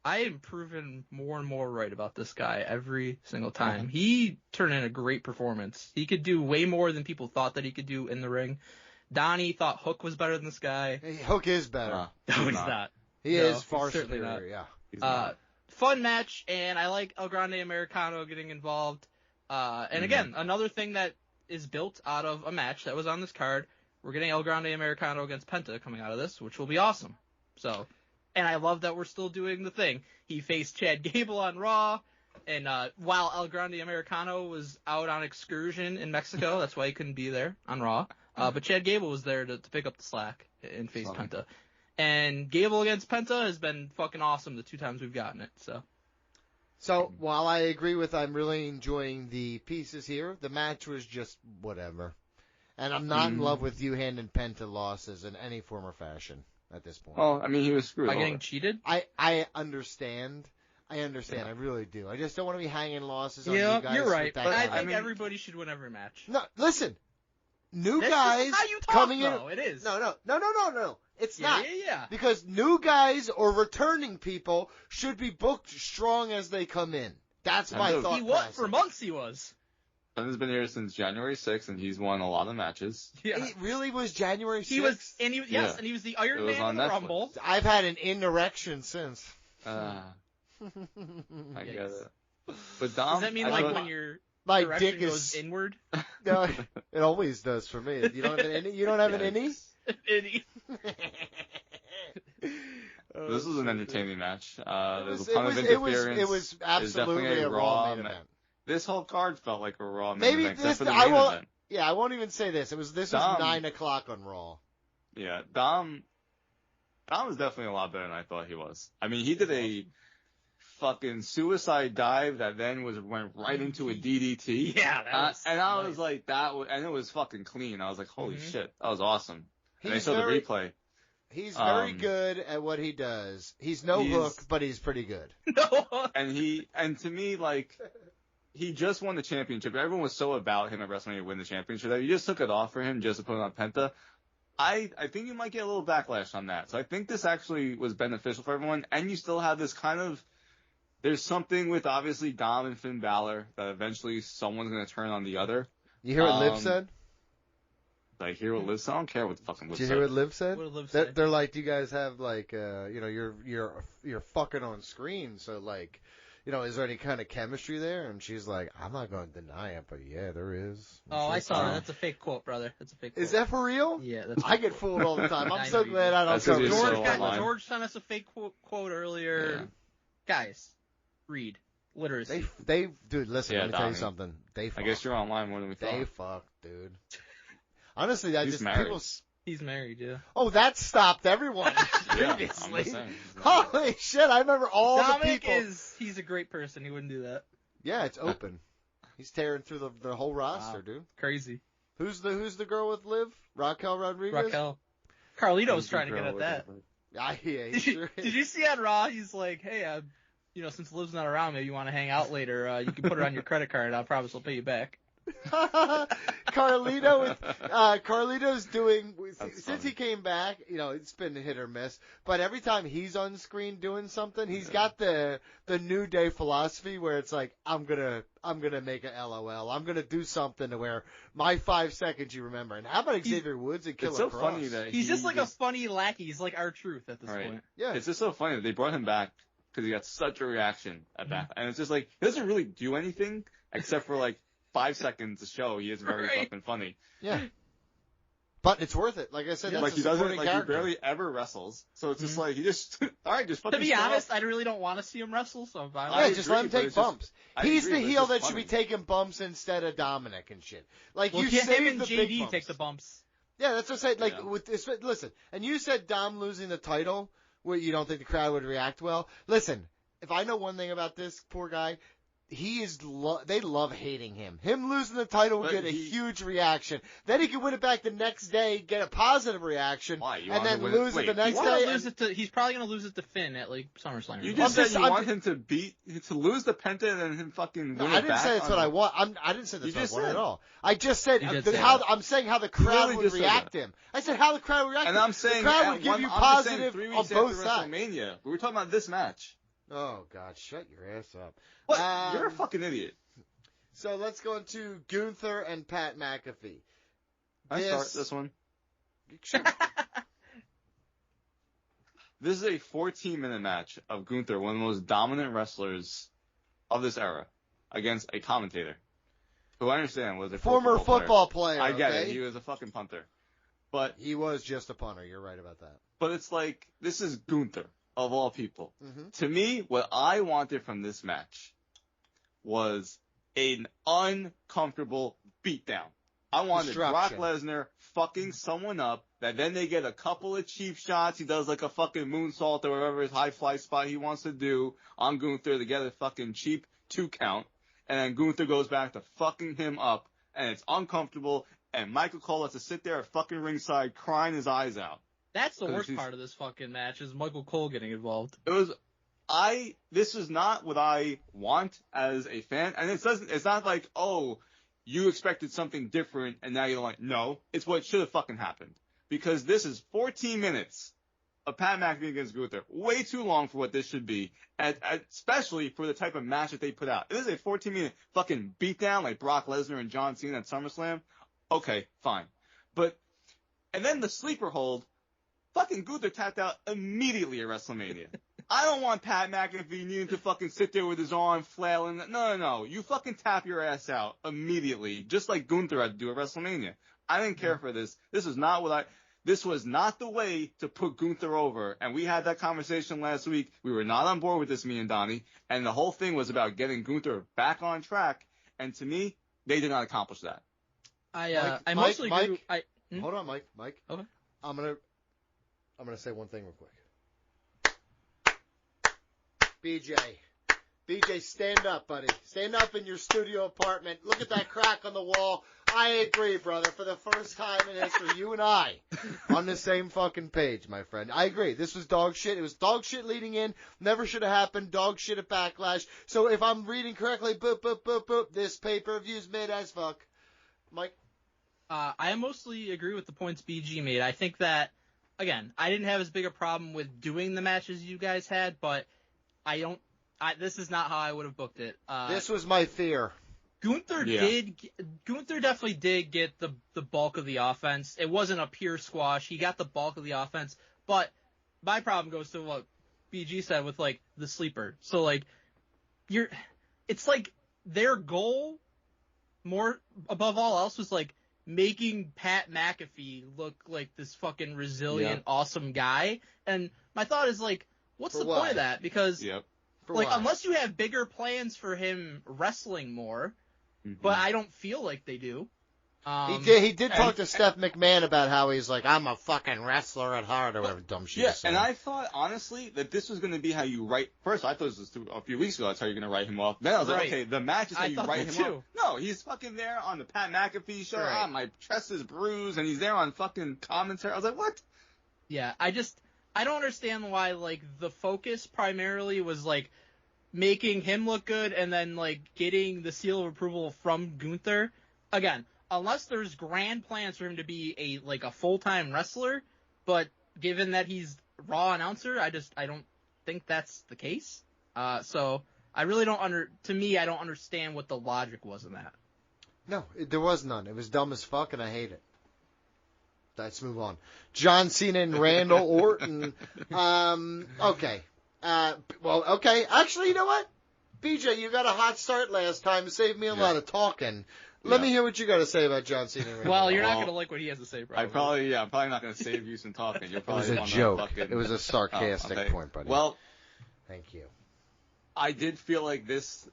I am proven more and more right about this guy every single time. He turned in a great performance. He could do way more than people thought that he could do in the ring. Donnie thought Hook was better than this guy. Hey, Hook is better. No, he's not. He is far superior, yeah. Fun match, and I like El Grande Americano getting involved. And again, another thing that is built out of a match that was on this card. We're getting El Grande Americano against Penta coming out of this, which will be awesome. So, and I love that we're still doing the thing. He faced Chad Gable on Raw, and while El Grande Americano was out on excursion in Mexico, that's why he couldn't be there on Raw. But Chad Gable was there to pick up the slack and face Penta. And Gable against Penta has been fucking awesome the 2 times we've gotten it. So, while I agree with I'm really enjoying the pieces here, the match was just whatever. And I'm not in love with you handing Penta losses in any form or fashion at this point. Well, I mean, he was screwed. By getting cheated? I understand. I really do. I just don't want to be hanging losses on you guys. Yeah, you're right. But I think mean, everybody should win every match. No, listen. New That's guys how you talk, coming though. in. It is. No. It's not. Yeah. Because new guys or returning people should be booked strong as they come in. That's my thought process. For months he was. Fenn's been here since January 6th, and he's won a lot of matches. Yeah. It really was January 6th? He was, and he, yes, Yeah. and he was the Iron It was Man on in the Netflix. Rumble. I've had an erection since. I get Yikes. it. But Dom, Does that mean I like thought- when your My erection dick goes is. inward? No, it always does for me. You don't have an innie? You don't have an innie? This was an entertaining match. There's was- a ton it of was- interference. it was absolutely definitely a Raw main event. This whole card felt like a Raw main Maybe event, except this. for the I main won't. event. Yeah, I won't even say this. This was Dom. 9:00 on Raw. Yeah, Dom was definitely a lot better than I thought he was. I mean, he did a fucking suicide dive that then went right into a DDT. Yeah, that was and I nice. was like, and it was fucking clean. I was like, holy Mhm. shit, that was awesome. And I He's saw very- the replay. He's very Um, good at what he does. He's no hook, but he's pretty good. No. And to me, like, he just won the championship. Everyone was so about him at WrestleMania win the championship that you just took it off for him just to put it on Penta. I think you might get a little backlash on that. So I think this actually was beneficial for everyone. And you still have this kind of, there's something with obviously Dom and Finn Balor that eventually someone's going to turn on the other. You hear what Liv said? Like, hear what Liv said? I don't care what the fucking Liv Did you said. hear what Liv said? What did Liv They're, say? they're like, do you guys have like, you're fucking on screen, so like, is there any kind of chemistry there? And she's like, I'm not going to deny it, but yeah, there is. And Oh, I she's saw like, that. That's a fake quote, brother. That's a fake quote. Is that for real? Yeah, that's. I get fooled all the time. I I'm know so you glad do. I don't That's 'cause cover you're George, so shit. online. George sent us a fake quote earlier. Yeah. Guys, read literacy. Dude, listen, Yeah, let me tell you Donnie. something. They I fuck. guess you're online more than we thought. They fuck, dude. Honestly, He's married. He's married, yeah. Oh, that stopped everyone Yeah, I'm previously. just saying. Holy shit! I remember all Dominic the people. he's a great person. He wouldn't do that. Yeah, it's open. He's tearing through the whole roster, Wow. dude. Crazy. Who's the girl with Liv? Raquel Rodriguez. Raquel. Carlito's trying to get at that. Yeah, he Did sure you, is. did you see on Raw? He's like, hey, since Liv's not around, maybe you want to hang out later. You can put it on your credit card. I promise I'll pay you back. Carlito's doing That's since funny. he came back. It's been hit or miss, but every time he's on screen doing something, he's got the New Day philosophy where it's like I'm gonna make a LOL. I'm gonna do something to where my 5 seconds you remember. And how about Xavier Woods and Killer It's so Cross? funny that He's just like a funny lackey. He's like R-Truth at this Right. point. Yeah. It's just so funny that they brought him back because he got such a reaction at back, and it's just like he doesn't really do anything except for like 5 seconds to show he is very Right. fucking funny. Yeah. But it's worth it. Like I said, that's Like a he doesn't, supporting like he character. barely ever wrestles, so it's just Mhm. like he just all right, just fucking. To be show honest, up. I really don't want to see him wrestle, so I'm fine. I Yeah, just let him agree, but take it's just- bumps. I He's agree, the but it's heel just that should funny. be taking bumps instead of Dominic and shit. Like Well, you him save and the big JD bumps. take the bumps. Yeah, that's what I said. Like Yeah. with this, listen. And you said Dom losing the title, where you don't think the crowd would react well. Listen, if I know one thing about this poor guy, he is. They love hating him. Him losing the title would But get a he- huge reaction. Then he could win it back the next day, get a positive reaction, Why? You and want then him to win it? lose it Wait, the he next Wanna day. lose and- it to, he's probably going to lose it to Finn at like SummerSlam. You or just something. said you I'm want just- him to lose the penta and then him fucking No, win I it didn't back say that's on what the- I want. I didn't say that's You what I just want at said. all. I just said You did the- say how that. I'm saying how the crowd literally would just said react that. to him. I said how the crowd would react. And to him. I'm saying the crowd at would give one- you I'm just saying positive 3 on weeks both after sides. WrestleMania. We were talking about this match. Oh God, shut your ass up. What? You're a fucking idiot. So let's go into Gunther and Pat McAfee. I This- start this one. Sure. This is a 14-minute match of Gunther, one of the most dominant wrestlers of this era, against a commentator, who I understand was a pro Former player. football player. I get okay? it. He was a fucking punter. But He was just a punter. You're right about that. it's like, this is Gunther, of all people. Mhm. To me, what I wanted from this match was an uncomfortable beatdown. I wanted Brock Destruction. Lesnar fucking someone up, that then they get a couple of cheap shots. He does like a fucking moonsault or whatever his high fly spot he wants to do on Gunther to get a fucking cheap 2 count. And then Gunther goes back to fucking him up, and it's uncomfortable, and Michael Cole has to sit there at fucking ringside crying his eyes out. That's the 'Cause worst he's- part of this fucking match is Michael Cole getting involved. This is not what I want as a fan, and it's not like, oh, you expected something different and now you're like, no, it's what should have fucking happened. Because this is 14 minutes of Pat McAfee against Gunther. Way too long for what this should be, especially for the type of match that they put out. If this is a 14-minute fucking beatdown like Brock Lesnar and John Cena at SummerSlam, okay, fine. And then the sleeper hold, fucking Gunther tapped out immediately at WrestleMania. I don't want Pat McAfee needing to fucking sit there with his arm flailing. No. You fucking tap your ass out immediately, just like Gunther had to do at WrestleMania. I didn't care for this. This was not the way to put Gunther over. And we had that conversation last week. We were not on board with this, me and Donnie. And the whole thing was about getting Gunther back on track. And to me, they did not accomplish that. I mostly agree. Hold on, Mike. Okay. I'm gonna say one thing real quick. BJ, stand up, buddy. Stand up in your studio apartment. Look at that crack on the wall. I agree, brother. For the first time in history, you and I on the same fucking page, my friend. I agree. This was dog shit. It was dog shit leading in. Never should have happened. Dog shit at Backlash. So if I'm reading correctly, boop, this pay-per-view's mid as fuck. Mike? I mostly agree with the points BG made. I think that, again, I didn't have as big a problem with doing the matches you guys had, but this is not how I would have booked it. This was my fear. Gunther definitely did get the bulk of the offense. It wasn't a pure squash. He got the bulk of the offense, but my problem goes to what BG said with like the sleeper. So like it's like their goal more above all else was like making Pat McAfee look like this fucking resilient, awesome guy. And my thought is like, what's the point of that? Because unless you have bigger plans for him wrestling more, but I don't feel like they do. He did talk to Steph McMahon about how he's like, I'm a fucking wrestler at heart or whatever dumb shit. Yeah, and I thought, honestly, that this was going to be how you write. First, I thought this was a few weeks ago, that's how you're going to write him off. Then I was like, okay, the match is how you write him off. No, he's fucking there on the Pat McAfee show. Right. My chest is bruised, and he's there on fucking commentary. I was like, what? Yeah, I don't understand why, like, the focus primarily was, like, making him look good and then, like, getting the seal of approval from Gunther. Again, unless there's grand plans for him to be a full-time wrestler, but given that he's Raw announcer, I don't think that's the case. So I really to me, I don't understand what the logic was in that. No, there was none. It was dumb as fuck, and I hate it. Let's move on. John Cena and Randall Orton. Okay. Okay. Actually, you know what? BJ, you got a hot start last time. It saved me a lot of talking. Let me hear what you got to say about John Cena and Randall. Well, you're not going to like what he has to say, probably. I'm probably not going to save you some talking. You're probably it was a joke. It was a sarcastic point, buddy. Well, thank you. I did feel like this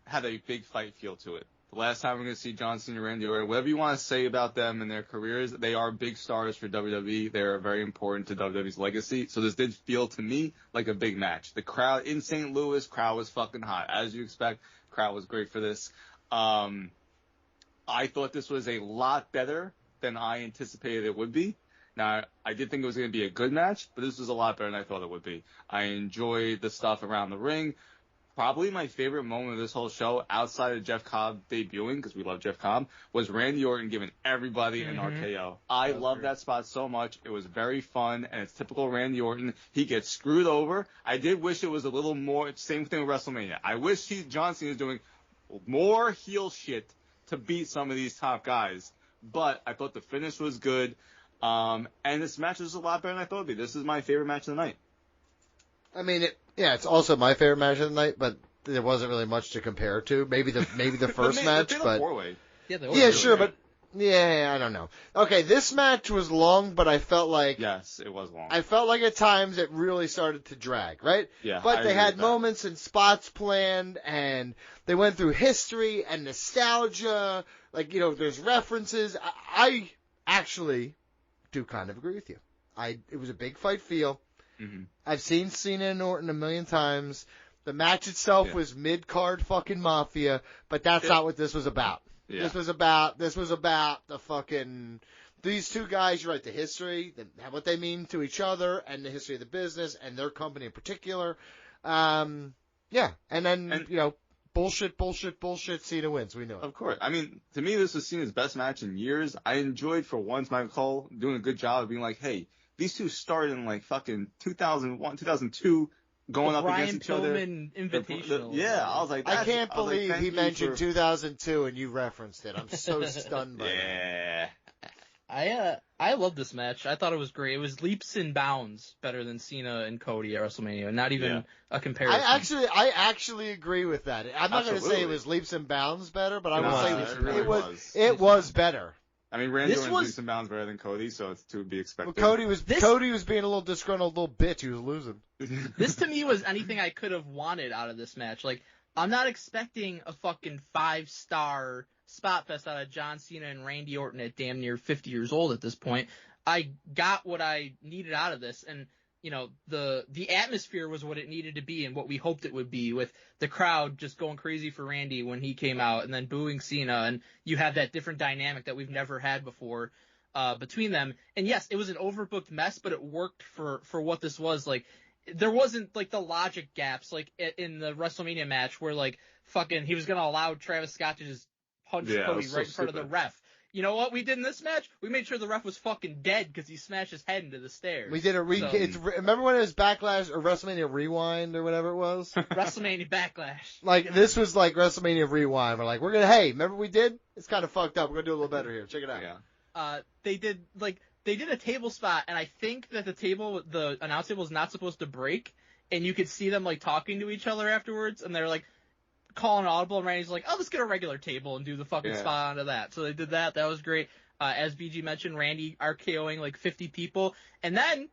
had a big fight feel to it. The last time we're going to see John Cena and Randy Orton, whatever you want to say about them and their careers, they are big stars for WWE. They are very important to WWE's legacy. So this did feel to me like a big match. The crowd in St. Louis, crowd was fucking hot. As you expect, crowd was great for this. I thought this was a lot better than I anticipated it would be. Now, I did think it was going to be a good match, but this was a lot better than I thought it would be. I enjoyed the stuff around the ring. Probably my favorite moment of this whole show, outside of Jeff Cobb debuting, because we love Jeff Cobb, was Randy Orton giving everybody an RKO. I love that spot so much. It was very fun, and it's typical Randy Orton. He gets screwed over. I did wish it was a little more, same thing with WrestleMania. I wish John Cena is doing more heel shit to beat some of these top guys. But I thought the finish was good. And this match was a lot better than I thought it would be. This is my favorite match of the night. I mean, it's also my favorite match of the night, but there wasn't really much to compare to. Maybe the first match, but sure, but I don't know. Okay, this match was long, but I felt like it was long. I felt like at times it really started to drag, right? Yeah, but they had moments and spots planned, and they went through history and nostalgia. Like, there's references. I actually do kind of agree with you. It was a big fight feel. Mm-hmm. I've seen Cena and Orton a million times. The match itself was mid-card fucking mafia, but that's not what this was about. Yeah. This was about the fucking, these two guys, you're right, the history, what they mean to each other, and the history of the business, and their company in particular. And then, bullshit, Cena wins. We know it. Of course. I mean, to me, this was Cena's best match in years. I enjoyed, for once, Michael Cole doing a good job of being like, hey, these two started in like fucking 2001, 2002, going up against each other. Brian Pillman Invitational. Yeah, I was like, I can't I was like, believe thank he you mentioned for- 2002 and you referenced it. I'm so stunned by that. Yeah. I love this match. I thought it was great. It was leaps and bounds better than Cena and Cody at WrestleMania. Not even a comparison. I actually agree with that. I'm not going to say it Absolutely. was leaps and bounds better, but I will No, say it really was. it was better. I mean, Randy This Orton's was- leaps and bounds better than Cody, so it's to be expected. Well, Cody was being a little disgruntled little bitch. He was losing. This to me was anything I could have wanted out of this match. Like, I'm not expecting a fucking 5-star spot fest out of John Cena and Randy Orton at damn near 50 years old at this point. I got what I needed out of this, and the atmosphere was what it needed to be and what we hoped it would be, with the crowd just going crazy for Randy when he came out and then booing Cena, and you have that different dynamic that we've never had before between them. And yes, it was an overbooked mess, but it worked for what this was. Like, there wasn't like the logic gaps like in the WrestleMania match where like fucking he was gonna allow Travis Scott to just punch Cody right in front of the ref. You know what we did in this match? We made sure the ref was fucking dead because he smashed his head into the stairs. We did a remember when it was Backlash or WrestleMania Rewind or whatever it was? WrestleMania Backlash. Like, this was like WrestleMania Rewind. We're like, remember we did? It's kind of fucked up. We're gonna do a little better here. Check it out. Yeah. They did a table spot, and I think that the announce table was not supposed to break, and you could see them like talking to each other afterwards, and they're like calling audible, and Randy's like, oh, let's get a regular table and do the fucking spot onto that. So they did that. That was great. As BG mentioned, Randy RKOing like 50 people. And then,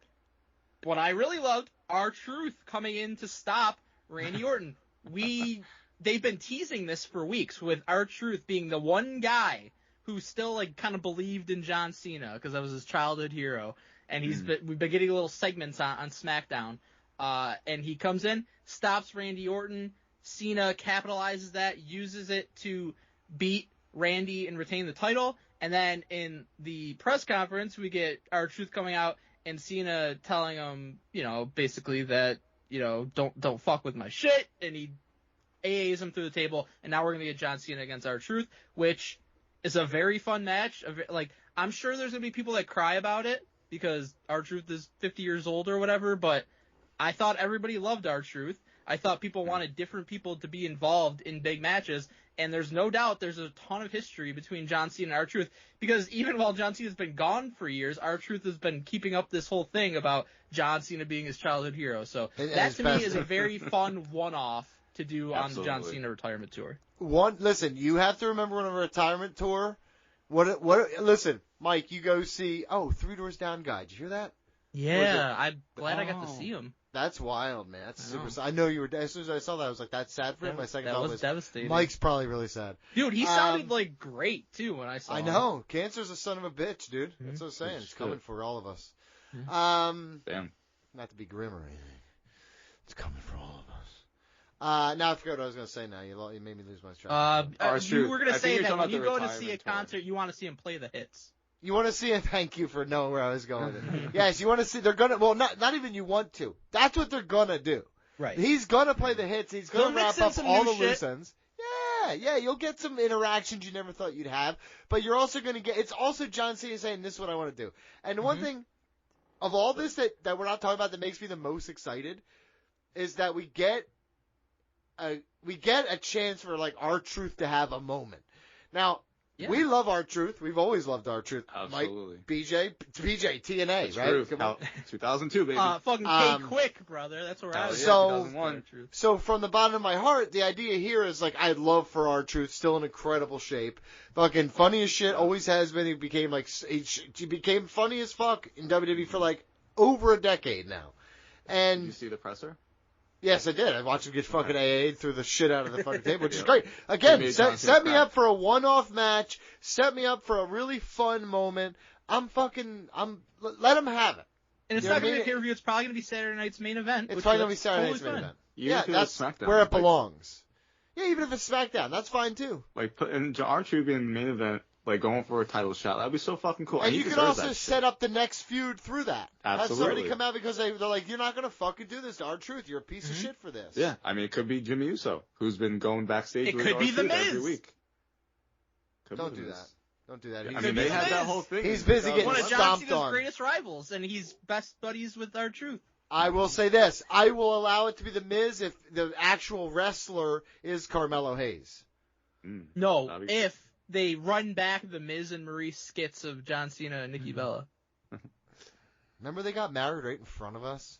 what I really loved, R-Truth coming in to stop Randy Orton. They've been teasing this for weeks, with R-Truth being the one guy who still like kind of believed in John Cena because that was his childhood hero. And we've been getting little segments on SmackDown. And he comes in, stops Randy Orton. Cena capitalizes that, uses it to beat Randy and retain the title. And then in the press conference, we get R-Truth coming out and Cena telling him, basically that, don't fuck with my shit. And he AAs him through the table. And now we're going to get John Cena against R-Truth, which is a very fun match. Like, I'm sure there's going to be people that cry about it because R-Truth is 50 years old or whatever, but I thought everybody loved R-Truth. I thought people wanted different people to be involved in big matches, and there's no doubt there's a ton of history between John Cena and R-Truth, because even while John Cena's been gone for years, R-Truth has been keeping up this whole thing about John Cena being his childhood hero. So that to me is a very fun one-off to do on the John Cena retirement tour. Listen, you have to remember on a retirement tour, listen, Mike, you go see, Three Doors Down guy. Did you hear that? Yeah, I'm glad I got to see him. That's wild, man. That's super sad. I know you were, as soon as I saw that, I was like, that's sad for him. My second thought was devastating. Mike's probably really sad. Dude, he sounded like great too when I saw him. I know. Cancer's a son of a bitch, dude. That's what I'm saying. It's coming for all of us. Damn. Not to be grim or anything. It's coming for all of us. Now I forgot what I was going to say now. You made me lose my track. You were going to say that when you go to see a retirement tour. concert, you want to see him play the hits. You want to see it? Thank you for knowing where I was going. Yes, you want to see. They're gonna. Well, not even you want to. That's what they're gonna do. Right. He's gonna play the hits. He's gonna wrap up all the loose ends. Yeah. You'll get some interactions you never thought you'd have, but you're also gonna get. It's also John Cena saying, "This is what I want to do." And one thing of all this that we're not talking about that makes me the most excited is that we get a chance for like R-Truth to have a moment. Now. Yeah. We love R-Truth. We've always loved R-Truth. Absolutely. Mike, BJ, TNA, that's right? True. Come on. 2002, baby. Fucking K-Quick, brother. That's where I was. 2001. So from the bottom of my heart, the idea here is like I'd love for R-Truth, still in incredible shape, fucking funny as shit, always has been. He became funny as fuck in WWE for like over a decade now. And did you see the presser? Yes, I did. I watched him get fucking AA'd through the shit out of the fucking table, which is great. Again, set me up for a one-off match. Set me up for a really fun moment. Let him have it. And it's not going to be a pay-per-view. It's probably going to be Saturday night's main event. It's probably going to be Saturday night's main event. Yeah, that's where it belongs. Yeah, even if it's SmackDown, that's fine too. Like, putting R-Truth being the main event, like going for a title shot, that'd be so fucking cool. And you can also set up the next feud through that. Absolutely. Have somebody come out because they're like, you're not going to fucking do this to R-Truth. You're a piece of shit for this. Yeah, I mean, it could be Jimmy Uso, who's been going backstage with R-Truth every week. Don't do that. Don't do that. I mean, they had that whole thing. He's busy getting One of John stomped Cena's on. greatest rivals, and he's best buddies with R-Truth. I will say this. I will allow it to be The Miz if the actual wrestler is Carmelo Hayes. No, if they run back the Miz and Maurice skits of John Cena and Nikki Bella. Remember they got married right in front of us?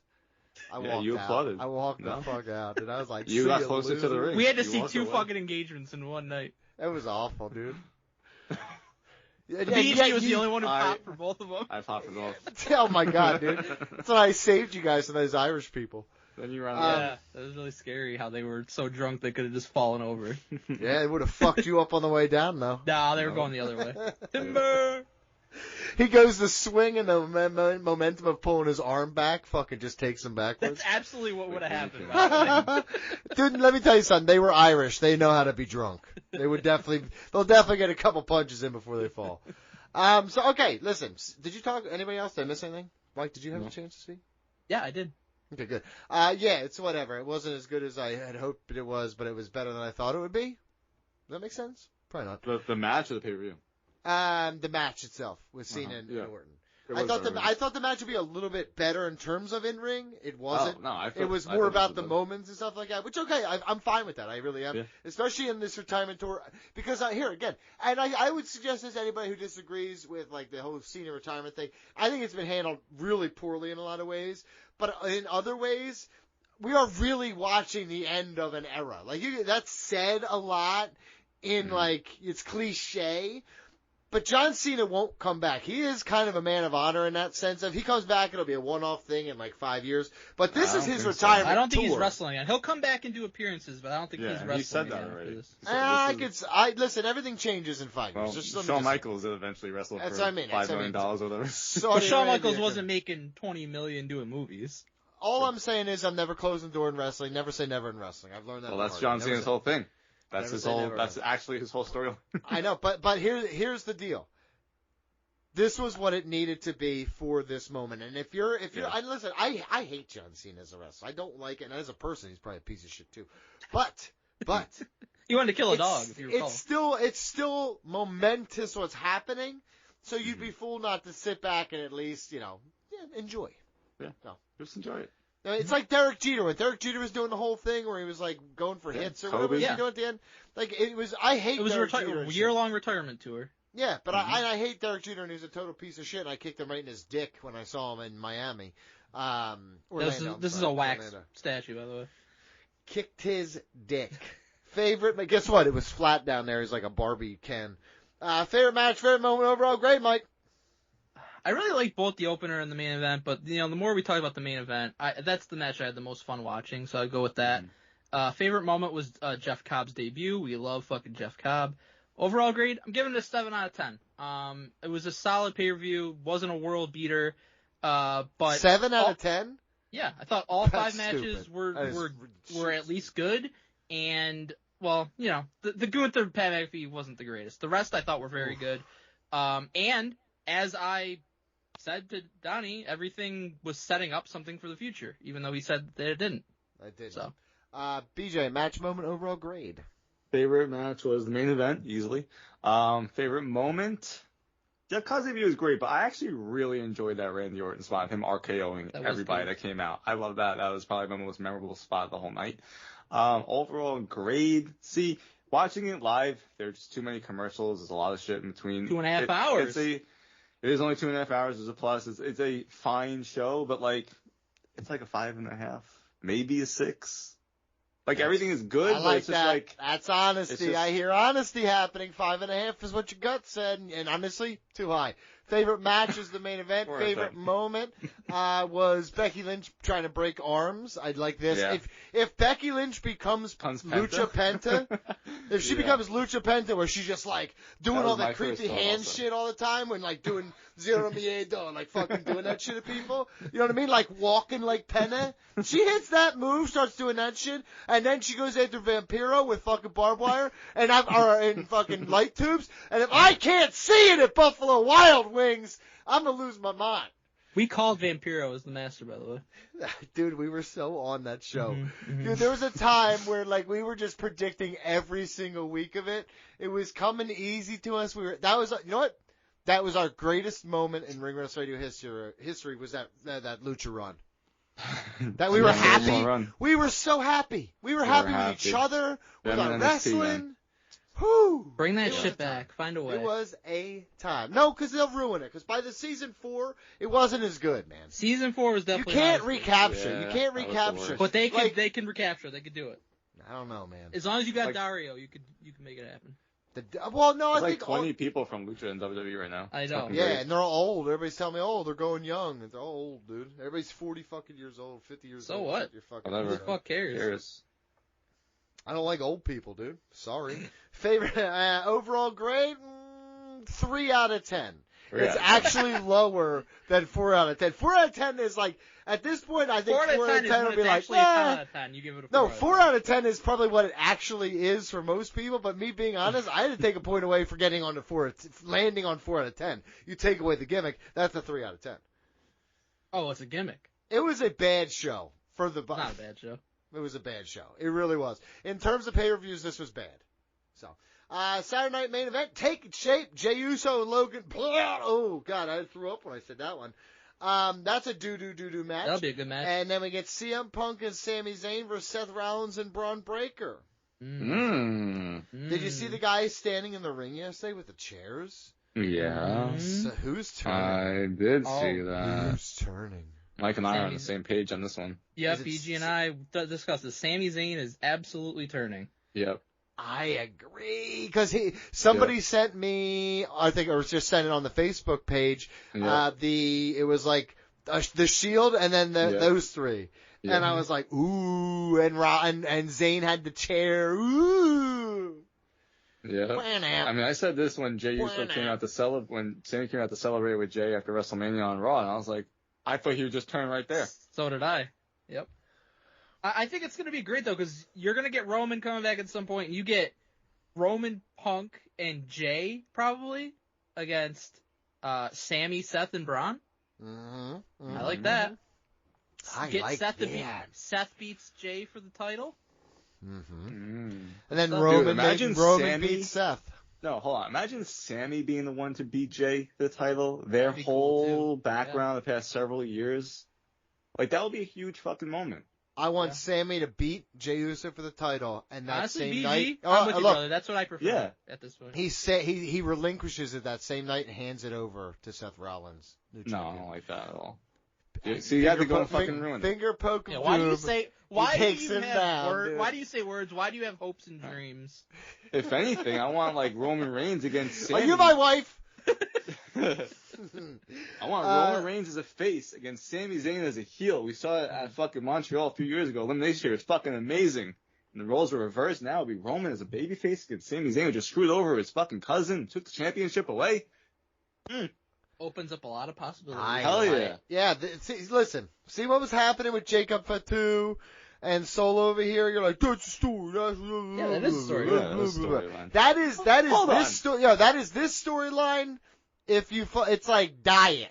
I Yeah, walked you out. applauded. I walked the fuck out, and I was like, You "See got ya, closer to the loser." ring. We had to You see walked 2 away. fucking engagements in one night. It was awful, dude. BG was the only one who popped for both of them. I popped for both. Oh my god, dude! That's why I saved you guys from those Irish people. Then you ran Yeah, that was really scary how they were so drunk they could have just fallen over. Yeah, it would have fucked you up on the way down, though. Nah, they were going the other way. Timber! He goes to swing, and the momentum of pulling his arm back fucking just takes him backwards. That's absolutely what would have happened. By the way. Dude, let me tell you something. They were Irish. They know how to be drunk. They'll definitely get a couple punches in before they fall. So, okay, listen. Did you talk, anybody else? Did I miss anything? Mike, did you have a chance to speak? Yeah, I did. Okay, good. Yeah, it's whatever. It wasn't as good as I had hoped it was, but it was better than I thought it would be. Does that make sense? Probably not. the match or the pay-per-view? The match itself with Cena and Orton. I thought the match would be a little bit better in terms of in-ring. It wasn't. It was more about the moments and stuff like that, which, okay, I'm fine with that. I really am. Yeah. Especially in this retirement tour. Because here, again, and I would suggest this to anybody who disagrees with, like, the whole Cena retirement thing. I think it's been handled really poorly in a lot of ways. But in other ways, we are really watching the end of an era. Like, that's said a lot in, like, it's cliche. But John Cena won't come back. He is kind of a man of honor in that sense. If he comes back, it'll be a one-off thing in like 5 years. But this is his retirement tour. I don't think he's wrestling yet. He'll come back and do appearances, but I don't think he's wrestling. He said that already. Listen, everything changes in 5 years. Shawn Michaels will eventually wrestle for $5 million or whatever. But Shawn Michaels wasn't making $20 million doing movies. All I'm saying is I'm never closing the door in wrestling. Never say never in wrestling. I've learned that. Well, that's John Cena's whole thing. That's his whole. That's actually his whole story. I know, but here's the deal. This was what it needed to be for this moment. And if you're, listen, I hate John Cena as a wrestler. I don't like it, and as a person, he's probably a piece of shit too. But he wanted to kill a dog. If you recall. It's still momentous what's happening. So you'd be fool not to sit back and at least enjoy. Yeah, just enjoy it. It's like Derek Jeter. When Derek Jeter was doing the whole thing where he was like going for hits or whatever he was doing at the end. Like it was. I hate. It was a year-long retirement tour. Yeah, but I hate Derek Jeter, and he's a total piece of shit. And I kicked him right in his dick when I saw him in Miami. This is a wax statue, by the way. Kicked his dick. Favorite, but guess what? It was flat down there. He's like a Barbie can. Favorite match, favorite moment overall. Great, Mike. I really like both the opener and the main event, but the more we talk about the main event, that's the match I had the most fun watching, so I'd go with that. Favorite moment was Jeff Cobb's debut. We love fucking Jeff Cobb. Overall grade, I'm giving it a 7 out of 10. It was a solid pay-per-view, wasn't a world beater, but 7 out of 10? Yeah, I thought all 5 matches were at least good, and well, the Gunther Pat McAfee wasn't the greatest. The rest I thought were very good, and as I said to Donnie, everything was setting up something for the future, even though he said that it didn't. I did. So, BJ, match moment overall grade. Favorite match was the main event, easily. Favorite moment, Jeff Cobb's debut was great, but I actually really enjoyed that Randy Orton spot, him RKOing everybody that came out. I love that. That was probably my most memorable spot of the whole night. Overall grade, watching it live, there's just too many commercials. There's a lot of shit in between. 2.5 hours. It is only 2.5 hours. There's a plus. It's a fine show, but it's like a 5.5, maybe a 6. Like, everything is good, I like but it's just that. like... That's honesty. I hear honesty happening. 5.5 is what your gut said, and honestly, too high. Favorite match is the main event. Favorite moment was Becky Lynch trying to break arms. I'd like this. Yeah. If Becky Lynch becomes Lucha Penta, if she becomes Lucha Penta, where she's just like doing all that creepy hand shit all the time, when like doing Zero Miedo, like fucking doing that shit to people, you know what I mean? Like walking like Pena. She hits that move, starts doing that shit, and then she goes after Vampiro with fucking barbed wire or in fucking light tubes. And if I can't see it at Buffalo Wild Wings, I'm gonna lose my mind. We called Vampiro as the master, by the way. Dude, we were so on that show. Mhm. Dude, there was a time where like we were just predicting every single week of it. It was coming easy to us. You know what? That was our greatest moment in Ring Rust Radio history was that Lucha run. That we were happy. We were so happy. We were happy with each other, with our wrestling. Whew. Bring that shit back. Find a way. It was a time. No, because they'll ruin it. Because by the season 4, it wasn't as good, man. Season 4 was definitely. You can't not as good. recapture. Yeah, you can't that was the recapture. worst. But they can. Like, They can recapture. They could do it. I don't know, man. As long as you got Like- Dario, you can make it happen. Well, no, I There's think like 20 people from Lucha and WWE right now. I It's know. fucking Yeah, great. and they're all old. Everybody's telling me, oh, they're going young. It's all old, dude. Everybody's 40 fucking years old, 50 years So old. what? You're fucking Whatever. Who the fuck cares? Cheers. I don't like old people, dude. Sorry. Favorite overall grade? 3 out of 10. It's actually lower than 4 out of 10. 4 out of 10 is like, at this point, I think 4 out of 10 would be like, actually a 10 out of 10. You give it a 4 no, out of 4 10. out of 10 is probably what it actually is for most people, but me being honest, I had to take a point away for getting on to landing on 4 out of 10. You take away the gimmick, that's a 3 out of 10. Oh, it's a gimmick. It was a bad show for the Not a bad show. It was a bad show. It really was. In terms of pay-per-views, this was bad. So, Saturday night main event, Take Shape, Jey Uso and Logan. Oh, God, I threw up when I said that one. That's a doo-doo match. That'll be a good match. And then we get CM Punk and Sami Zayn versus Seth Rollins and Braun Breaker. Did you see the guy standing in the ring yesterday with the chairs? Yeah. So who's turning? I did see that. Who's turning? Mike and I are on the Sammy's- same page on this one. Yeah, Is it BG and I discussed this. Sami Zayn is absolutely turning. Yep. I agree, because somebody sent me, I think, or just sent it on the Facebook page. Yeah. It was like the Shield and then those three, Yeah. and I was like, ooh, and Zayn had the chair, ooh. Yeah. I mean, I said this when Jey Uso came out to when Sammy came out to celebrate with Jay after WrestleMania on Raw, and I was like, I thought he would just turn right there. So did I. Yep. I think it's going to be great, though, because you're going to get Roman coming back at some point, and you get Roman, Punk, and Jay, probably, against Sammy, Seth, and Braun. Mm-hmm. I like that. I Get like Seth to that. beat Seth beats Jay for the title. Mm-hmm. And then Dude, Roman imagine Roman Sammy- beats Seth. No, hold on. Imagine Sammy being the one to beat Jay for the title. Their That'd be cool, whole too. background the past several years. Like, that would be a huge fucking moment. I want Sammy to beat Jey Uso for the title, and that Honestly, same BG, night. I'm with you, Look, brother. That's what I prefer Yeah. at this point. he relinquishes it that same night and hands it over to Seth Rollins. New No, I champion. don't like that at all. So you have to go and fucking ruin it. Finger poke of Yeah, why do you doom. say? Why do takes you him have down, words? dude. Why do you say words? Why do you have hopes and dreams? If anything, I want, like, Roman Reigns against Sammy. Are you my wife? I want Roman Reigns as a face against Sami Zayn as a heel. We saw it at fucking Montreal a few years ago. Elimination Chamber is fucking amazing. And the roles were reversed. Now it'll be Roman as a babyface against Sami Zayn, who just screwed over his fucking cousin, took the championship away. Opens up a lot of possibilities. Hell yeah. Yeah, listen. See what was happening with Jacob Fatu and Solo over here? You're like, that's a story. Yeah, that is a story. Yeah, that's a storyline. That is Hold on. this story. Yeah, that is this storyline. It's like diet.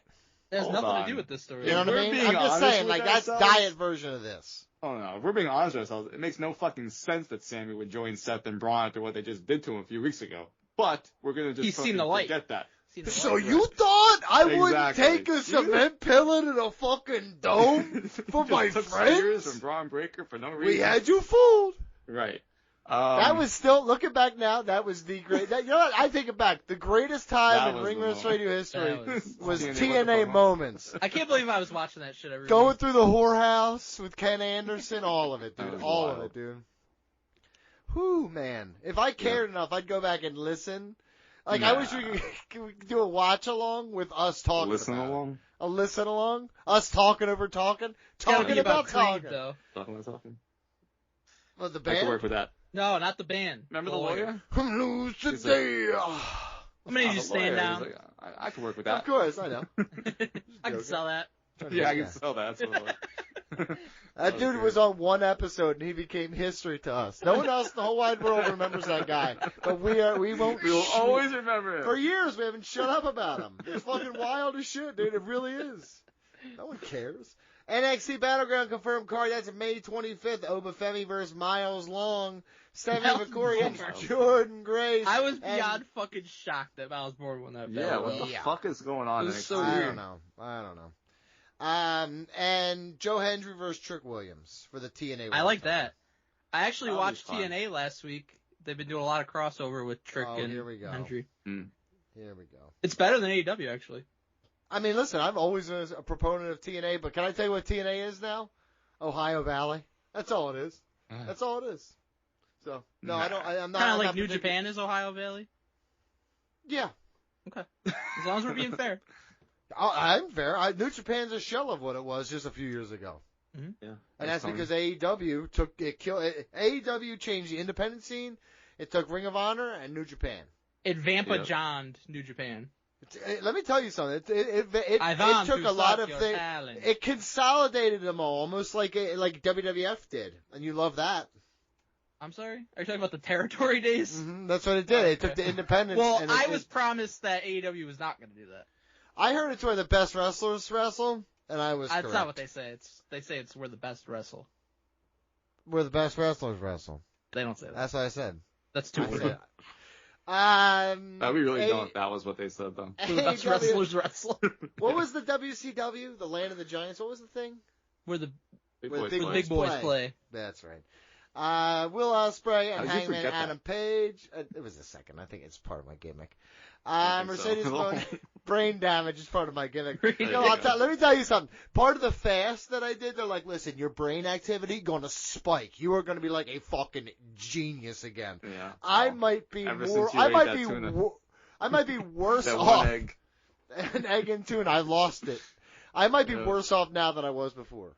It has Hold nothing on. to do with this story. You know what I We're mean? being I'm just honest saying, with like that's ourselves. diet version of this. Oh no, if we're being honest with ourselves, it makes no fucking sense that Sammy would join Seth and Braun after what they just did to him a few weeks ago. But we're gonna just He's seen fucking the light. forget that. So you thought I wouldn't Exactly. take a cement pillar to the fucking dome for Just my took spears friends? from Braun Breaker for no reason. We had you fooled. Right. That was still, looking back now, that was the great, you know what, I take it back. The greatest time That in was Ring the Rust moment. Radio history That was TNA TNA moments. I can't believe I was watching that shit every Going week. through the whorehouse with Ken Anderson, all of it, That dude. was All wild. of it, dude. Whew, man. If I cared enough, I'd go back and listen. Like, I wish we could do a watch along with us talking Listen about along. it. A listen along? Us talking over talking? It's gotta Talking be about Creed, talking. though. Talking. Well, the I could work band? with that. No, not the band. Remember the lawyer? Lose He's today. I'm gonna need you to stand down. He's like, I could work with that. Of course, I know. I can sell that. Yeah, I can sell that. That's what it was. That dude was on one episode and he became history to us. No one else in the whole wide world remembers that guy. But we won't. We will always remember it. For years we haven't shut up about him. It's fucking wild as shit, dude. It really is. No one cares. NXT Battleground confirmed card. That's May 25th. Obafemi versus Miles Long. Stephanie Miles McCory and Born. Jordan Grace. I was beyond fucking shocked that Miles Born won that Yeah, battle. what the Yeah. fuck is going on It in was NXT? so I weird. don't know. And Joe Hendry versus Trick Williams for the TNA. I like World that. I actually That'll be watched fun. TNA last week. They've been doing a lot of crossover with Trick Oh, and here we go. Hendry. Here we go. It's better than AEW, actually. I mean, listen, I'm always a proponent of TNA, but can I tell you what TNA is now? Ohio Valley. That's all it is. That's all it is. So, no, I don't. I'm not. Kind of I'm like not New particular- Japan is Ohio Valley. Yeah. Okay. As long as we're being fair. I'm fair. New Japan's a shell of what it was just a few years ago. Yeah. And that's because AEW AEW changed the independent scene. It took Ring of Honor and New Japan. It Vampa John'd New Japan. Let me tell you something. It Ivan took a lot of your things. talent. It consolidated them all, almost like WWF did, and you love that. I'm sorry? Are you talking about the territory days? That's what it did. It took Okay. the independence. Well, and I was promised that AEW was not going to do that. I heard it's where the best wrestlers wrestle, and I was That's correct. not what they say. They say it's where the best wrestle. Where the best wrestlers wrestle. They don't say that. That's what I said. That's too I rude. said. We really don't. That was what they said, though. Where the best wrestlers wrestle. What was the WCW? The Land of the Giants. What was the thing? Where the Big With boys big where play. the big boys play. That's right. Will Ospreay How and did you Hangman forget that? Adam Page. It was a second. I think it's part of my gimmick. I think so. Mercedes Moné, brain damage is part of my gimmick. Brain You know, let me tell you something. Part of the fast that I did, they're like, listen, your brain activity going to spike. You are going to be like a fucking genius again. Yeah. I might be Ever more. since you I ate might that be. tuna. I might be worse That off. one egg. An egg and tuna. I lost it. I might be Yeah. worse off now than I was before.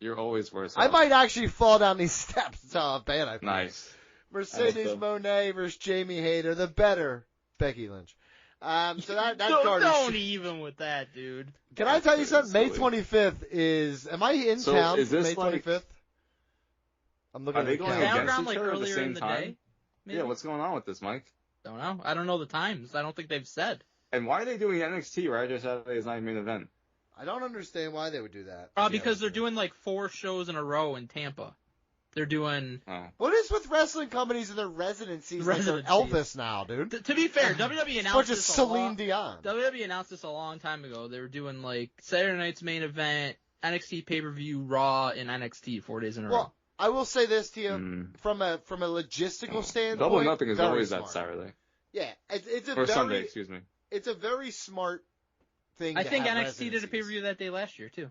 You're always worse. I off. might actually fall down these steps. That's how bad I feel. Nice. Mercedes so. Moné versus Jamie Hayter, the better Becky Lynch. So that card Don't is. even with that, dude. Can I tell you something? May Silly. 25th is. Am I in So town is for this May like- 25th? I'm looking Are at they the going calendar. against Battleground each like other at the earlier same in the time? day? Maybe? Yeah, what's going on with this, Mike? Don't know. I don't know the times. I don't think they've said. And why are they doing NXT right after Saturday's Night Main Event? I don't understand why they would do that. Because they're doing like 4 shows in a row in Tampa. They're doing. Oh. What is with wrestling companies and their residencies? Like they're Residencies. Elvis now, dude. To be fair, WWE It's a announced bunch of this Celine Dion. WWE announced this a long time ago. They were doing like Saturday night's main event, NXT pay-per-view, Raw, and NXT 4 days in a row. Well, I will say this to you Mm. from a logistical standpoint. Double Nothing is very always smart. that Saturday. Yeah, it's a Or very Sunday, excuse me. it's a very smart thing. I to think have NXT did a residencies. pay-per-view that day last year too.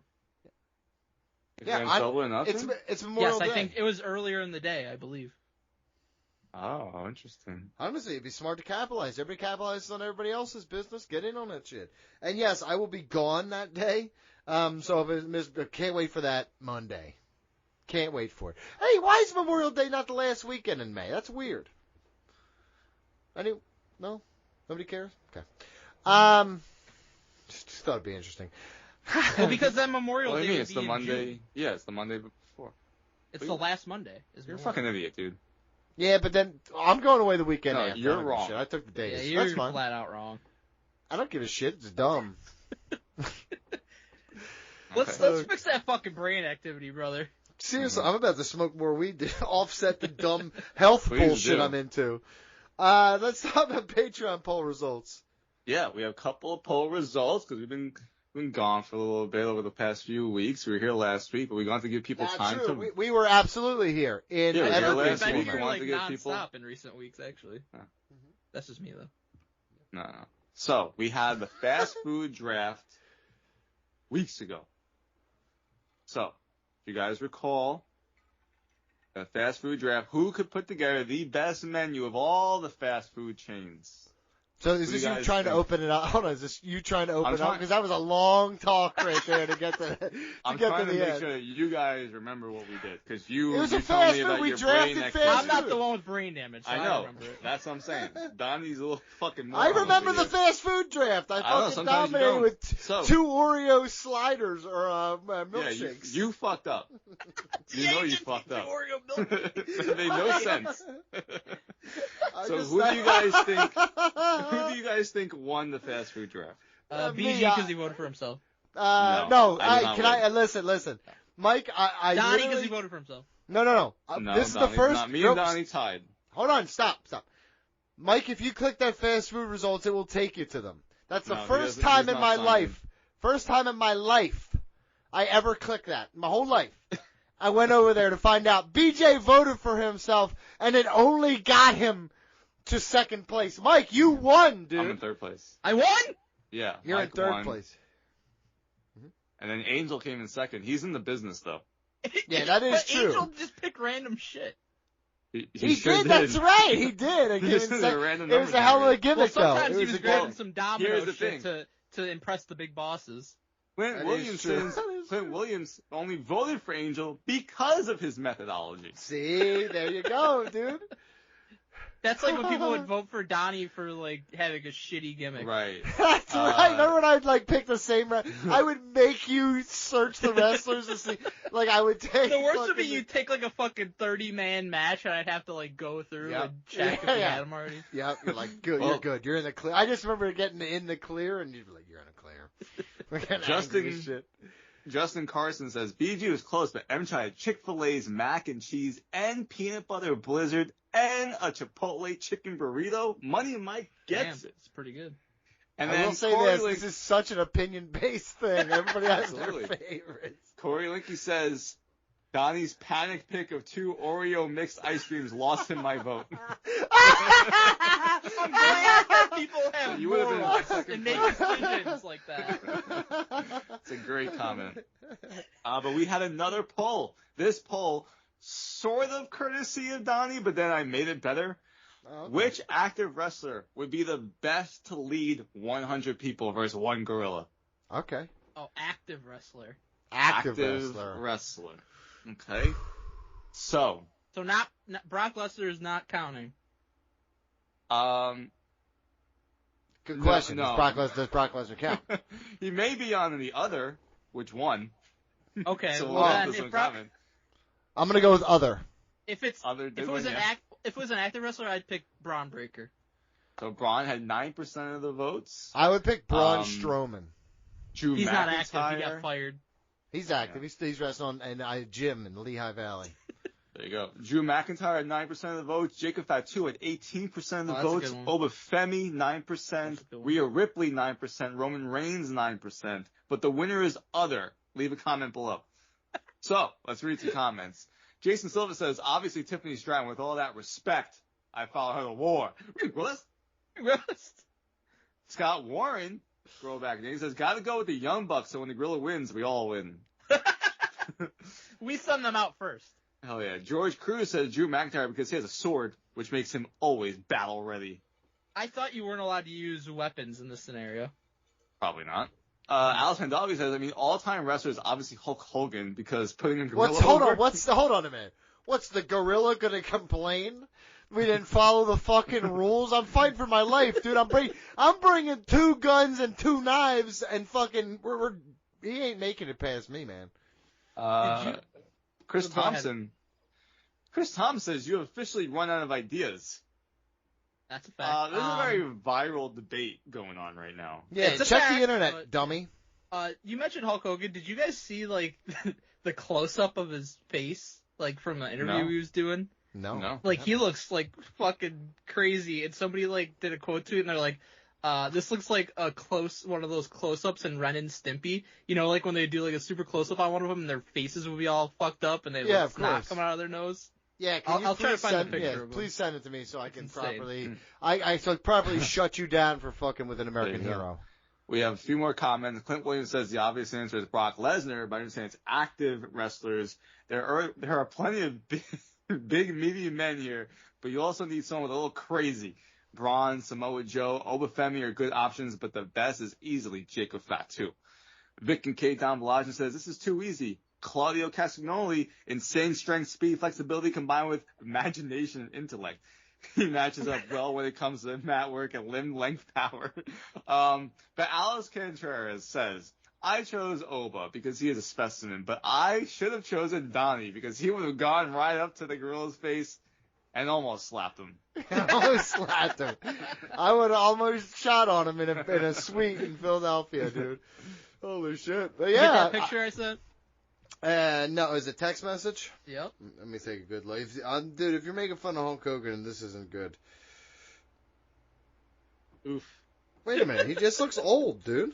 Yeah, Against Double or Nothing? It's Memorial Yes, I Day. think it was earlier in the day, I believe. Oh, interesting. Honestly, it'd be smart to capitalize. Everybody capitalizes on everybody else's business. Get in on that shit. And yes, I will be gone that day. So if can't wait for that Monday. Can't wait for it. Hey, why is Memorial Day not the last weekend in May? That's weird. No? Nobody cares? Okay. Just thought it'd be interesting. Well, because then Memorial What do Day you mean? would It's be the in Monday. June. Yeah, it's the Monday before. It's the last Monday. You're a fucking idiot, dude. Yeah, but then I'm going away the weekend No, after. you're I don't give a wrong. shit. I took the Yeah, days. you're That's fine. flat out wrong. I don't give a shit. It's dumb. Let's fix that fucking brain activity, brother. Seriously, I'm about to smoke more weed to offset the dumb health Please bullshit do. I'm into. Let's talk about Patreon poll results. Yeah, we have a couple of poll results because we've been gone for a little bit over the past few weeks. We were here last week, but we wanted to give people That's time true. to. We were absolutely here in Yeah, we were evergreen last I've been week. here We wanted like to give people- nonstop in recent weeks, actually. Huh. That's just me though. No. So we had the fast food draft weeks ago. So, if you guys recall, the fast food draft, who could put together the best menu of all the fast food chains? So is What do this you you guys trying to think? open it up? Hold on, is this you trying to open it up? trying- Because that was a long talk right there to get to I'm get trying to to the make end. sure that you guys remember what we did, because you It was a told fast me food. about We your drafted brain fast activity. I'm not food. the one with brain damage. So I I know. remember it. That's what I'm saying. Donnie's a little fucking I moron remember over the here. fast food draft. I know, fucking sometimes you dominated don't. with So- 2 Oreo sliders or Yeah, milkshakes. you fucked up. You know you fucked up. That made no sense. So who do you guys think? Who do you guys think won the fast food draft? BG Me, because he voted for himself. No. I did not Can win. listen. Mike, I Donnie, because literally... he voted for himself. No. No, This is the Donnie, first... not me and Donnie tied. Hold on, stop. Mike, if you click that fast food results, it will take you to them. That's the first time in my life. First time in my life I ever clicked that. My whole life. I went over there to find out. BJ voted for himself, and it only got him to second place. Mike, you won, dude. I'm in third place. I won? Yeah. You're Mike in third won. place. And then Angel came in second. He's in the business, though. Yeah, that is but true. Angel just picked random shit. He He did. That's right. He did. It This is a random was a number hell of a generator. gimmick, Well, though. sometimes It he was was a grabbing good. some domino Here's the shit thing. to impress the big bosses. Clint That Williams is true. says Clint Williams only voted for Angel because of his methodology. See, there you go, dude. That's like when people would vote for Donnie for like having a shitty gimmick. Right. That's right. Remember when I'd like pick the same? I would make you search the wrestlers to see. Like I would take. The worst would be fucking- you take like a fucking 30-man match and I'd have to like go through Yep. and check if you had them already. Yep, you're like good. You're Well- good. You're in the clear. I just remember getting in the clear, and you'd be like, "You're in the clear." We're getting Justin- angry as shit. Justin Carson says BG was close, but M tried Chick-fil-A's mac and cheese and peanut butter blizzard and a Chipotle chicken burrito. Money Mike gets Damn, it. it's pretty good. And I then will say Corey this is such an opinion-based thing. Everybody has their Absolutely. favorites. Corey Linky says Donnie's panic pick of 2 Oreo mixed ice creams lost him my vote. I'm glad that people have You would have been morals second and make place. decisions like that. It's a great comment. But we had another poll. This poll, sort of courtesy of Donnie, but then I made it better. Oh, okay. Which active wrestler would be the best to lead 100 people versus one gorilla? Okay. Oh, active wrestler. Active wrestler. wrestler. Okay. So, So not Brock Lesnar is not counting. Good question. No. Does Brock Lesnar count? he may be on the other. Which one? Okay, So well then this if one Brock, comment. I'm gonna go with other. if it's Other if did it was win, an yeah. if it was an active wrestler, I'd pick Braun Breaker. So Braun had 9% of the votes. I would pick Braun Um, Strowman. Drew He's McIntyre. not active. He got fired. He's active. He's wrestling in a gym in Lehigh Valley. There you go. Drew McIntyre had 9% of the votes. Jacob Fatu had 18% of the Oh, that's a votes. good one. Obafemi, 9%. That's a good one. Rhea Ripley, 9%. Roman Reigns, 9%. But the winner is other. Leave a comment below. So, let's read some comments. Jason Silva says, obviously Tiffany Stratton, with all that respect, I follow her to war. Scott Warren, scroll back, he says, gotta go with the Young Bucks, so when the Gorilla wins, we all win. We send them out first. Hell yeah. George Cruz says Drew McIntyre because he has a sword, which makes him always battle ready. I thought you weren't allowed to use weapons in this scenario. Probably not. Alice Handali says, I mean, all-time wrestler is obviously Hulk Hogan because putting a gorilla over... Hold on a minute. What's the gorilla gonna complain? We didn't follow the fucking rules. I'm fighting for my life, dude. I'm bringing 2 guns and 2 knives and fucking he ain't making it past me, man. Chris Go ahead. Thompson. Chris Thompson says, you have officially run out of ideas. That's a fact. There's a very viral debate going on right now. Yeah, It's a check fact, the internet, but- dummy. You mentioned Hulk Hogan. Did you guys see like the close-up of his face, like from the interview No. he was doing? No. Like he looks like fucking crazy, and somebody like did a quote to it, and they're like, "This looks like one of those close-ups in Ren and Stimpy. You know, like when they do like a super close-up on one of them, and their faces would be all fucked up, and they Yeah, like of snot course. coming out of their nose." Yeah, I'll try to find the picture Yeah, of him. please send it to me so I can insane. properly. I properly shut you down for fucking with an American There you go. hero. We have a few more comments. Clint Williams says the obvious answer is Brock Lesnar, but I understand it's active wrestlers. There are plenty of big meaty men here, but you also need someone with a little crazy. Braun, Samoa Joe, Obafemi are good options, but the best is easily Jacob Fatu. Vic and Kate Don Balajan says this is too easy. Claudio Castagnoli, insane strength, speed, flexibility combined with imagination and intellect. He matches up well when it comes to mat work and limb length power. But Alice Contreras says, I chose Oba because he is a specimen, but I should have chosen Donnie because he would have gone right up to the gorilla's face and almost slapped him. Almost slapped him. I would have almost shot on him in a suite in Philadelphia, dude. Holy shit. But You yeah. get that picture I sent? No, is it text message? Yep. Let me take a good look. Dude, if you're making fun of Hulk Hogan, this isn't good. Oof. Wait a minute, he just looks old, dude.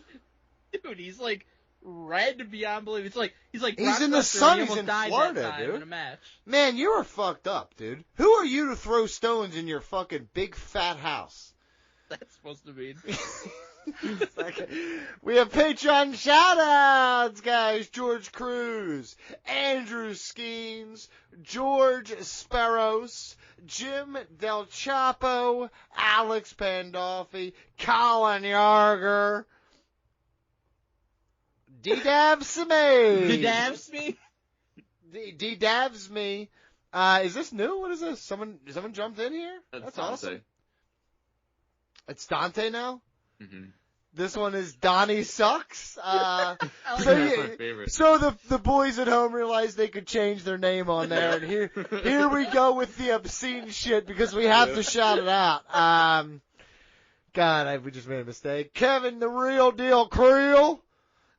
Dude, he's like red beyond belief. He's like He's Brock in the Lesnar, sun, and he he's almost in died Florida, that time dude. in a match. Man, you are fucked up, dude. Who are you to throw stones in your fucking big fat house? That's supposed to mean. We have Patreon shout-outs, guys. George Cruz, Andrew Skeens, George Sparrows, Jim Del Chapo, Alex Pandolfi, Colin Yarger, D-Dabs me. D-Dabs me? D-Dabs me. Is this new? What is this? Someone jumped in here? That's awesome. It's Dante now? Mm-hmm. This one is Donnie Sucks. That's my favorite. So the boys at home realized they could change their name on there, and here we go with the obscene shit because we have to shout it out. God, we just made a mistake. Kevin the Real Deal Creel,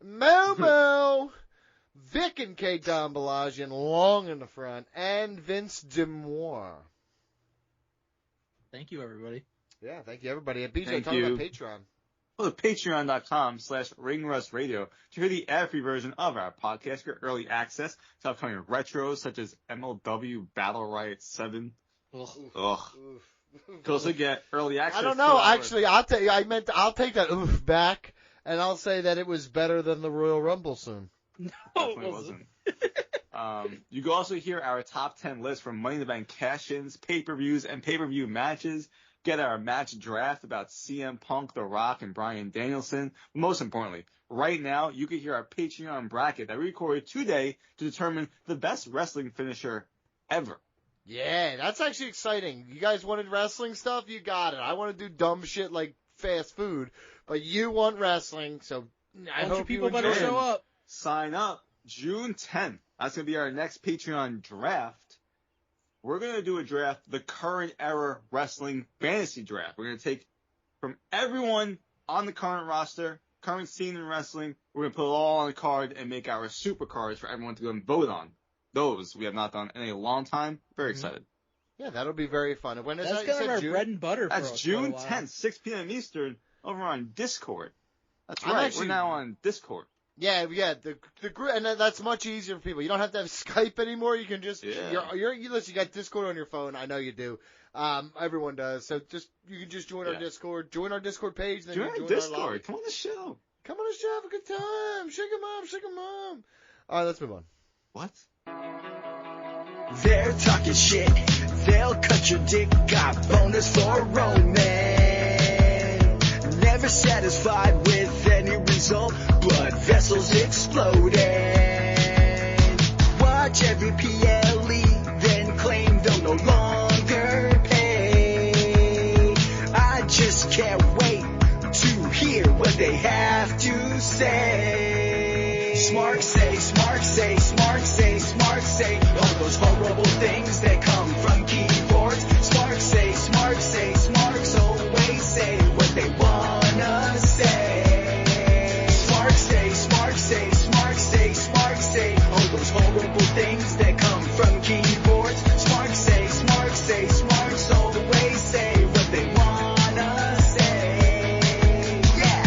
Momo, Vic and Kate Dombalajian long in the front, and Vince Demois. Thank you, everybody. Yeah, thank you everybody. BJ, Thank talk you. about Patreon. Go to patreon.com/ringrusradio to hear the ad-free version of our podcast. Get early access to upcoming retros such as MLW Battle Riot 7. Ugh. You can also get early access. I don't know. to our- Actually, I'll take that oof back, and I'll say that it was better than the Royal Rumble soon. No, Definitely wasn't. You can also hear our top 10 list from Money in the Bank cash-ins, pay-per-views, and pay-per-view matches. Get our match draft about CM Punk, The Rock, and Bryan Danielson. Most importantly, right now, you can hear our Patreon bracket that we recorded today to determine the best wrestling finisher ever. Yeah, that's actually exciting. You guys wanted wrestling stuff? You got it. I want to do dumb shit like fast food, but you want wrestling, so I hope people you better enjoy it. show up. Sign up June 10th. That's going to be our next Patreon draft. We're going to do a draft, the current era wrestling fantasy draft. We're going to take from everyone on the current roster, current scene in wrestling. We're going to put it all on a card and make our super cards for everyone to go and vote on. Those we have not done in a long time. Very excited. Yeah, that'll be very fun. And when is That's that? You kind of said our June? bread and butter for That's us June for a while. 10th, 6 p.m. Eastern, over on Discord. That's I'm right. actually- We're now on Discord. Yeah. The and that's much easier for people. You don't have to have Skype anymore. You can just you listen. You got Discord on your phone. I know you do. Everyone does. So you can just join our Discord. Join our Discord page. And then Join you our join Discord. Our lobby. Come on the show. Come on the show. Have a good time. Shake 'em up. Shake 'em up. All right, let's move on. What? They're talking shit, they'll cut your dick, got bonus for Roman. Never satisfied with any result, blood vessels exploding. Watch every PLE, then claim they'll no longer pay. I just can't wait to hear what they have to say. Smart say, smart say, smart say, smart say, all those horrible things that come from keyboards. Smart say, smart say, smarts always say what they wanna say. Smart say, smart say, smart say, smart say, all those horrible things that come from keyboards. Smart say, smarts always say what they wanna say. Yeah.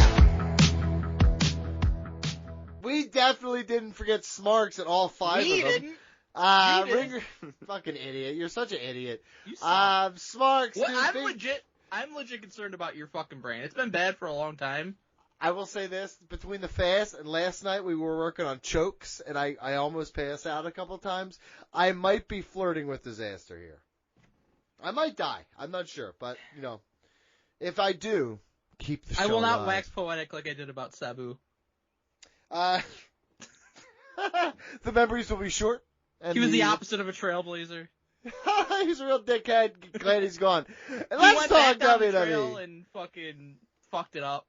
We definitely didn't forget Smarks at all five We of them. didn't. Ringer, didn't. fucking idiot. You're such an idiot. You suck. Smarks, What, dude, I'm legit concerned about your fucking brain. It's been bad for a long time. I will say this, between the fast and last night we were working on chokes, and I almost passed out a couple times. I might be flirting with disaster here. I might die. I'm not sure, but, if I do, keep the show I will not alive. wax poetic like I did about Sabu. The memories will be short. And He was the opposite of a trailblazer. He's a real dickhead. Glad he's gone. And He let's went talk back down the trail WWE. and fucking fucked it up.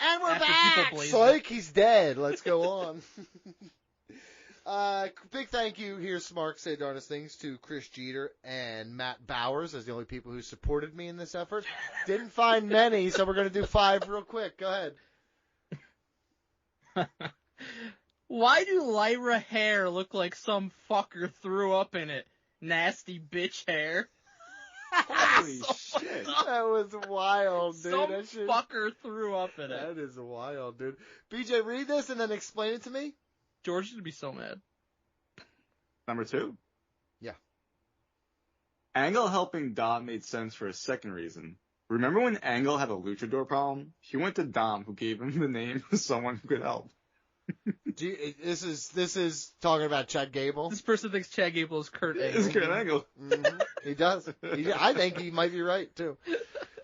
And we're after back. people blazed Psych, he's dead. Let's go on. Big thank you here, Smark, say darnest things, to Chris Jeter and Matt Bowers as the only people who supported me in this effort. Didn't find many, so we're going to do 5 real quick. Go ahead. Why do Lyra hair look like some fucker threw up in it? Nasty bitch hair. Holy shit. That was wild, dude. Some That shit- fucker threw up in it. That is wild, dude. BJ, read this and then explain it to me. George is gonna be so mad. Number 2. Yeah. Angle helping Dom made sense for a second reason. Remember when Angle had a luchador problem? He went to Dom, who gave him the name of someone who could help. This is talking about Chad Gable. This person thinks Chad Gable is Kurt Angle. It's Kurt Angle. Mhm. He does. I think he might be right too.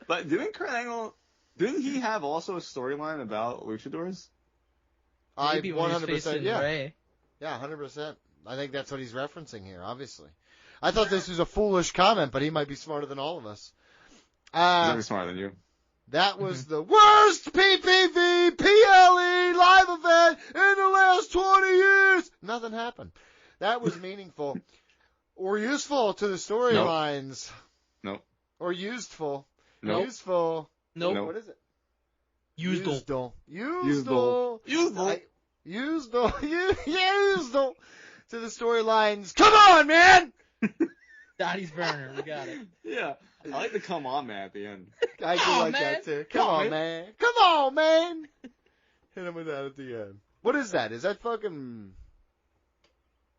But didn't he have also a storyline about luchadors? Maybe when he's 100%. facing Yeah. Ray. Yeah, 100%. I think that's what he's referencing here. Obviously, I thought this was a foolish comment, but he might be smarter than all of us. He's gonna be smarter than you. That was the worst PPV PLE live event in the last 20 years. Nothing happened. That was meaningful or useful to the storylines. Nope. Or useful. Nope. Useful. Nope. Nope. What is it? Used Useful. Useful. Useful to the storylines. Come on, man! Donnie's burner. We got it. Yeah. I like the come on man at the end. I do on, like man. that too. Come on, man. Come on, man. Hit him with that at the end. What is that? Is that fucking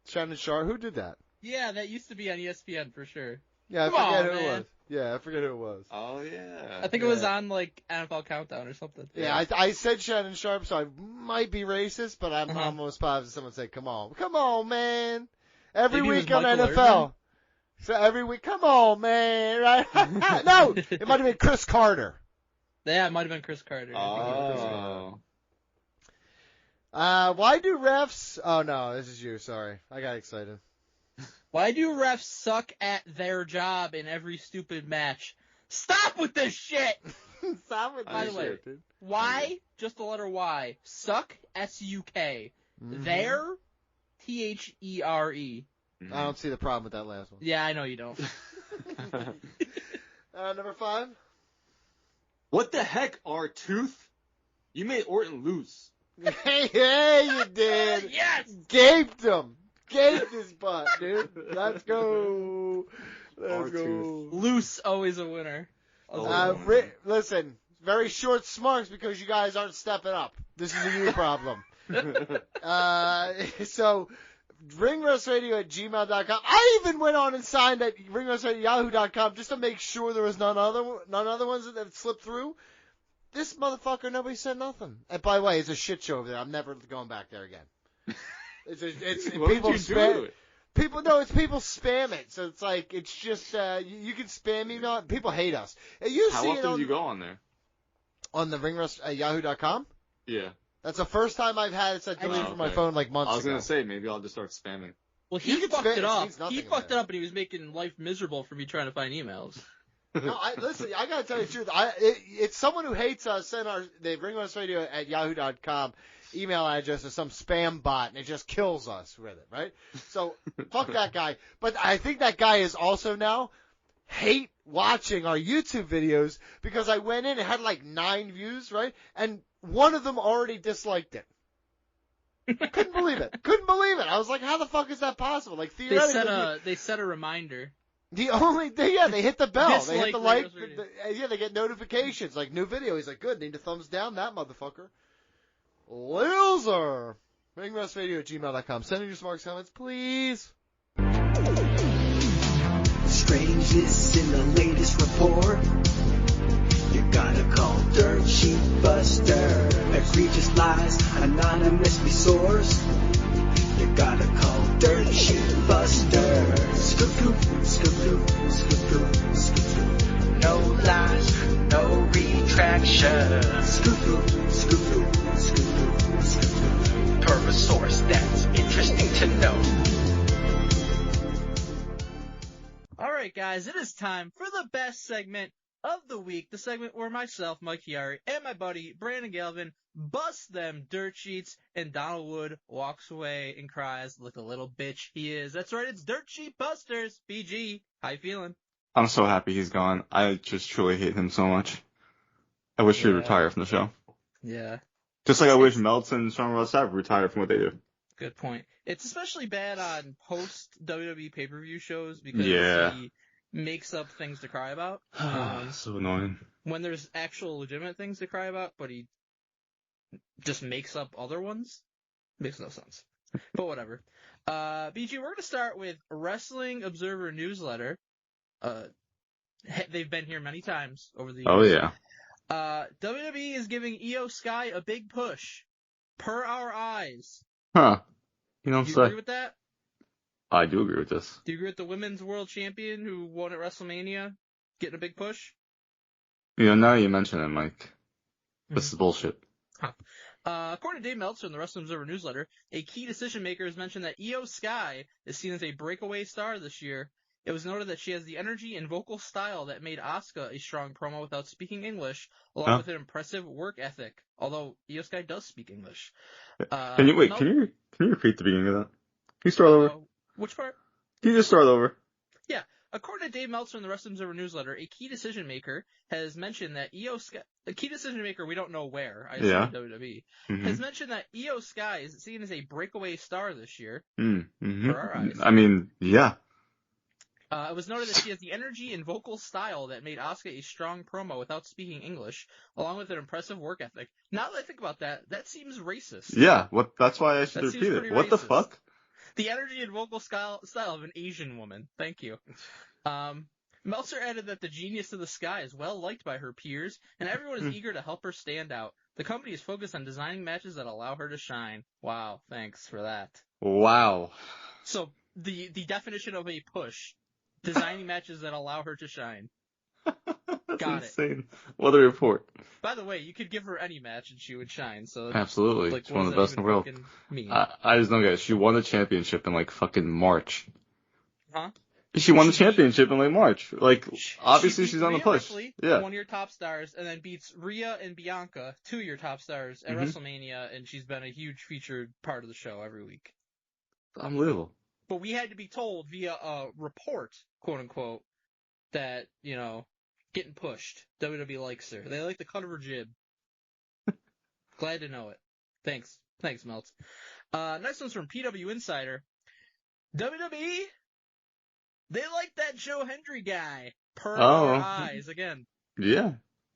Shannon Sharp? Who did that? Yeah, that used to be on ESPN for sure. Yeah, I Come forget on, who it man. was. Yeah, I forget who it was. Oh yeah. I think it was on like NFL Countdown or something. Yeah, I said Shannon Sharp, so I might be racist, but I'm almost positive someone said, "Come on, man." Every Maybe it week was on Michael NFL. Irvin. So every week, come on, man, right? No, it might have been Chris Carter. Yeah, it might have been Chris Carter. Oh. Why do refs? Oh no, this is you. Sorry, I got excited. Why do refs suck at their job in every stupid match? Stop with this shit! Stop with By this the way, shit, dude. Why? Just the letter Y. Suck, S-U-K. There, T-H-E-R-E. I don't see the problem with that last one. Yeah, I know you don't. Number 5. What the heck, R-Tooth? You made Orton lose. Hey, you did. Yes! Gaped him. Gaped his butt, dude. Let's go. Let's go. R-Tooth. Loose, always a winner. Listen, very short smarks because you guys aren't stepping up. This is a you problem. So, ringrustradio@gmail.com. I even went on and signed at ringrustradio@yahoo.com just to make sure there was none other ones that slipped through. This motherfucker, nobody said nothing. And by the way, it's a shit show over there. I'm never going back there again. It's What people would you do spam. to it? People spam it. So it's like it's just you can spam email. People hate us. You How see often it do on, you go on there? on the ringrust at yahoo.com. Yeah. That's the first time I've had it said deleted from my okay. phone like months I was ago. gonna say maybe I'll just start spamming. Well, You he can fucked spam- it up. means nothing He in fucked it there. up, and he was making life miserable for me trying to find emails. No, listen, I gotta tell you the truth. It's someone who hates us sent the ringrustradio@yahoo.com email address to some spam bot, and it just kills us with it, right? So fuck that guy. But I think that guy is also now hate watching our YouTube videos because I went in and had like 9 views, right? And one of them already disliked it. Couldn't believe it. I was like, how the fuck is that possible? Like theoretically, They set a reminder. the only thing, they hit the bell. They hit Dislike the like. Ring Rust Radio. They get notifications. Like, new video. He's like, good. Need to thumbs down that motherfucker. Loser. ringrustradio@gmail.com. Send in your smart comments, please. Strangeness in the latest report. You gotta call Dirt Sheet Buster. Egregious lies anonymously sourced. You gotta call Dirt Sheet Buster. Scoop, scoop, scoop, scoop. No lies, no retraction. Scoop, scoop, scoop. Per a source that's interesting to know. Alright guys, it is time for the best segment of the week, the segment where myself, Mike Chiari, and my buddy Brandon Galvin bust them dirt sheets, and Donald Wood walks away and cries like the little bitch he is. That's right, it's Dirt Sheet Busters. BG, how you feeling? I'm so happy he's gone. I just truly hate him so much. I wish he'd retire from the show. Yeah. Just like I wish Meltzer and Sean Ross Sapp retired from what they do. Good point. It's especially bad on post WWE pay-per-view shows because Yeah. he makes up things to cry about. So annoying. When there's actual legitimate things to cry about, but he just makes up other ones. Makes no sense. But whatever. BG, we're going to start with Wrestling Observer Newsletter. They've been here many times over the years. Oh, yeah. WWE is giving Io Sky a big push. Per our eyes. Huh. You know what Do I'm you agree saying? with that? I do agree with this. Do you agree with the women's world champion who won at WrestleMania getting a big push? You know, now you mention it, Mike. This is bullshit. According to Dave Meltzer in the Wrestling Observer newsletter, a key decision maker has mentioned that Io Sky is seen as a breakaway star this year. It was noted that she has the energy and vocal style that made Asuka a strong promo without speaking English, along with an impressive work ethic. Although Io Sky does speak English. Can you repeat the beginning of that? Can you start over? Which part? Can you just start over? Yeah. According to Dave Meltzer in the Wrestling Observer newsletter, a key decision maker has mentioned that Io Sky, a key decision maker we don't know where, I assume WWE, has mentioned that Io Sky is seen as a breakaway star this year. For our eyes. I mean, yeah. It was noted that she has the energy and vocal style that made Asuka a strong promo without speaking English, along with an impressive work ethic. Now that I think about that, that seems racist. Yeah, that's why I should That repeat seems it. pretty What the racist. fuck? The energy and vocal style of an Asian woman. Thank you. Meltzer added that the genius of the Sky is well liked by her peers, and everyone is eager to help her stand out. The company is focused on designing matches that allow her to shine. Wow, thanks for that. Wow. So, the definition of a push, designing matches that allow her to shine. That's Got insane. What a report. By the way, you could give her any match and she would shine. So Absolutely. like, She's one of the best in the world. Mean? I just don't get it. She won the championship in like fucking March. Huh? She won the championship in like March. Like, obviously she's on the Rhea push. Ripley, Yeah. one of your top stars, and then beats Rhea and Bianca, two of your top stars, at WrestleMania, and she's been a huge featured part of the show every week. Unbelievable. But we had to be told via a report, quote unquote, that, you know, getting pushed. WWE likes her. They like the cut of her jib. Glad to know it. Thanks. Thanks, Melts. Next one's from PW Insider. WWE? They like that Joe Hendry guy. Per our eyes, again. Yeah,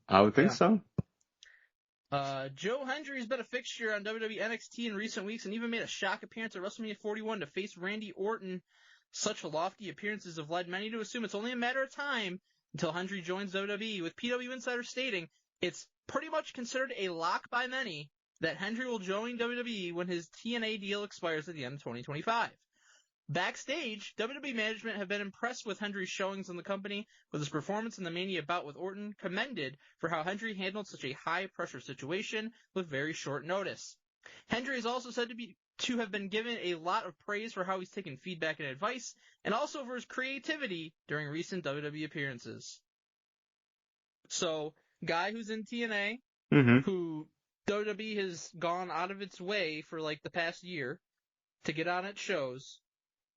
I would think so. Joe Hendry's been a fixture on WWE NXT in recent weeks and even made a shock appearance at WrestleMania 41 to face Randy Orton. Such lofty appearances have led many to assume it's only a matter of time until Hendry joins WWE, with PW Insider stating it's pretty much considered a lock by many that Hendry will join WWE when his TNA deal expires at the end of 2025. Backstage, WWE management have been impressed with Hendry's showings in the company, with his performance in the Mania bout with Orton commended for how Hendry handled such a high-pressure situation with very short notice. Hendry is also said to have been given a lot of praise for how he's taken feedback and advice, and also for his creativity during recent WWE appearances. So, guy who's in TNA, who WWE has gone out of its way for like the past year to get on its shows.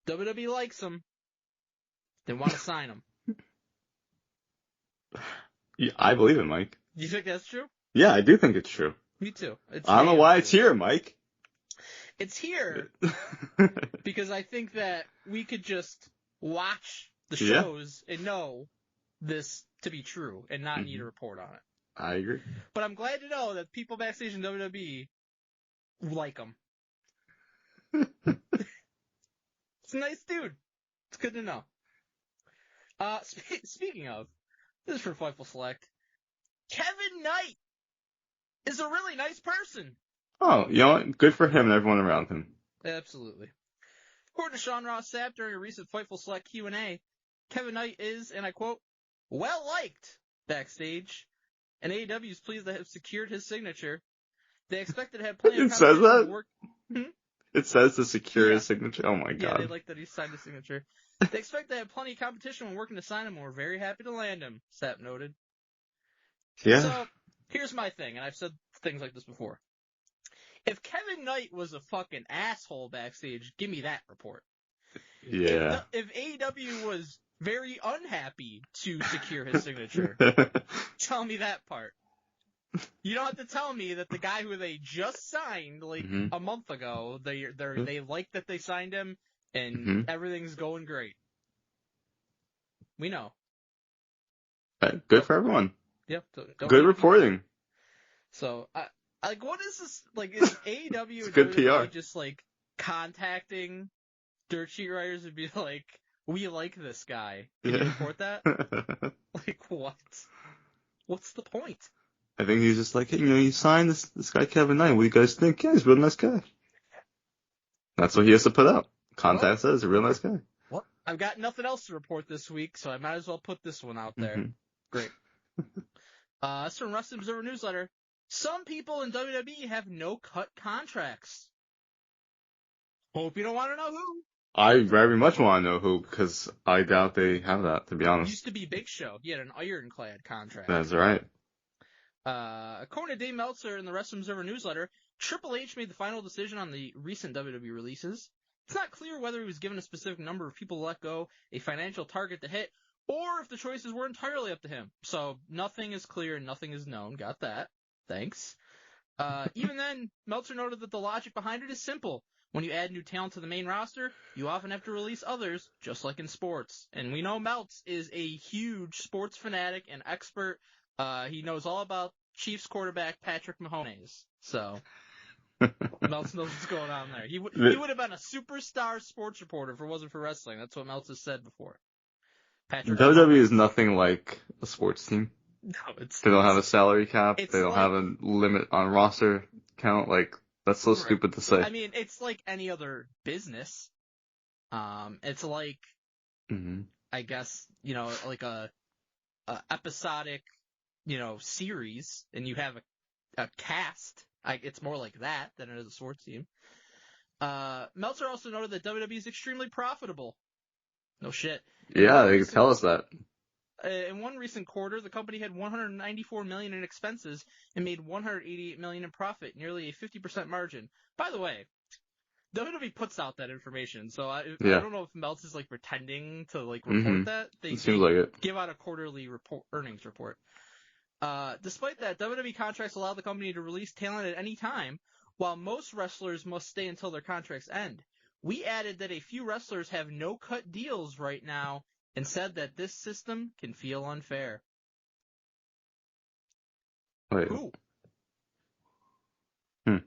WWE likes him. They want to sign him. Yeah, I believe it, Mike. Do you think that's true? Yeah, I do think it's true. Me too. I don't know why it's here, Mike. It's here because I think that we could just watch the shows and know this to be true and not need a report on it. I agree. But I'm glad to know that people backstage in WWE like him. It's a nice dude. It's good to know. Speaking of, this is for Fightful Select. Kevin Knight is a really nice person. Oh, you know what? Good for him and everyone around him. Absolutely. According to Sean Ross Sapp during a recent Fightful Select Q&A, Kevin Knight is, and I quote, well liked backstage, and AEW is pleased to have secured his signature. They expected to have plenty of It says that? work. It says to secure his signature. Oh my god. Yeah, they like that he signed his signature. They expect to have plenty of competition when working to sign him, and we're very happy to land him, Sapp noted. Yeah. So, here's my thing, and I've said things like this before. If Kevin Knight was a fucking asshole backstage, give me that report. Yeah. If AEW was very unhappy to secure his signature, tell me that part. You don't have to tell me that the guy who they just signed like a month ago, they like that they signed him and everything's going great. We know. Good for everyone. Yep. Don't Good need reporting. So, like, what is this? Like, is AEW and good WWE PR. just like contacting dirt sheet writers and be like, "We like this guy. Can you report that?" Like, what? What's the point? I think he's just like, hey, you signed this guy Kevin Knight. What do you guys think? Yeah, he's a real nice guy. That's what he has to put out. Contact says he's a real nice guy. Well, I've got nothing else to report this week, so I might as well put this one out there. Great. That's from Wrestling Observer Newsletter. Some people in WWE have no-cut contracts. Hope you don't want to know who. I very much want to know who, because I doubt they have that, to be honest. Used to be Big Show. He had an ironclad contract. That's right. According to Dave Meltzer in the Wrestling Observer Newsletter, Triple H made the final decision on the recent WWE releases. It's not clear whether he was given a specific number of people to let go, a financial target to hit, or if the choices were entirely up to him. So nothing is clear and nothing is known. Got that. Thanks. Even then, Meltzer noted that the logic behind it is simple. When you add new talent to the main roster, you often have to release others, just like in sports. And we know Meltz is a huge sports fanatic and expert. He knows all about Chiefs quarterback Patrick Mahomes. So, Meltz knows what's going on there. He would have been a superstar sports reporter if it wasn't for wrestling. That's what Meltz has said before. WWE is nothing like a sports team. No, they don't have a salary cap. They don't like, have a limit on roster count. Like, that's so stupid to say. I mean, it's like any other business. It's like, I guess, like a episodic, series, and you have a cast. It's more like that than it is a sports team. Meltzer also noted that WWE is extremely profitable. No shit. Yeah, they can tell us that. In one recent quarter, the company had $194 million in expenses and made $188 million in profit, nearly a 50% margin. By the way, WWE puts out that information, so I don't know if Meltz is like pretending to like report that. They seems like it. Give out a quarterly earnings report. Despite that, WWE contracts allow the company to release talent at any time, while most wrestlers must stay until their contracts end. We added that a few wrestlers have no-cut deals right now, and said that this system can feel unfair. Wait. Who? And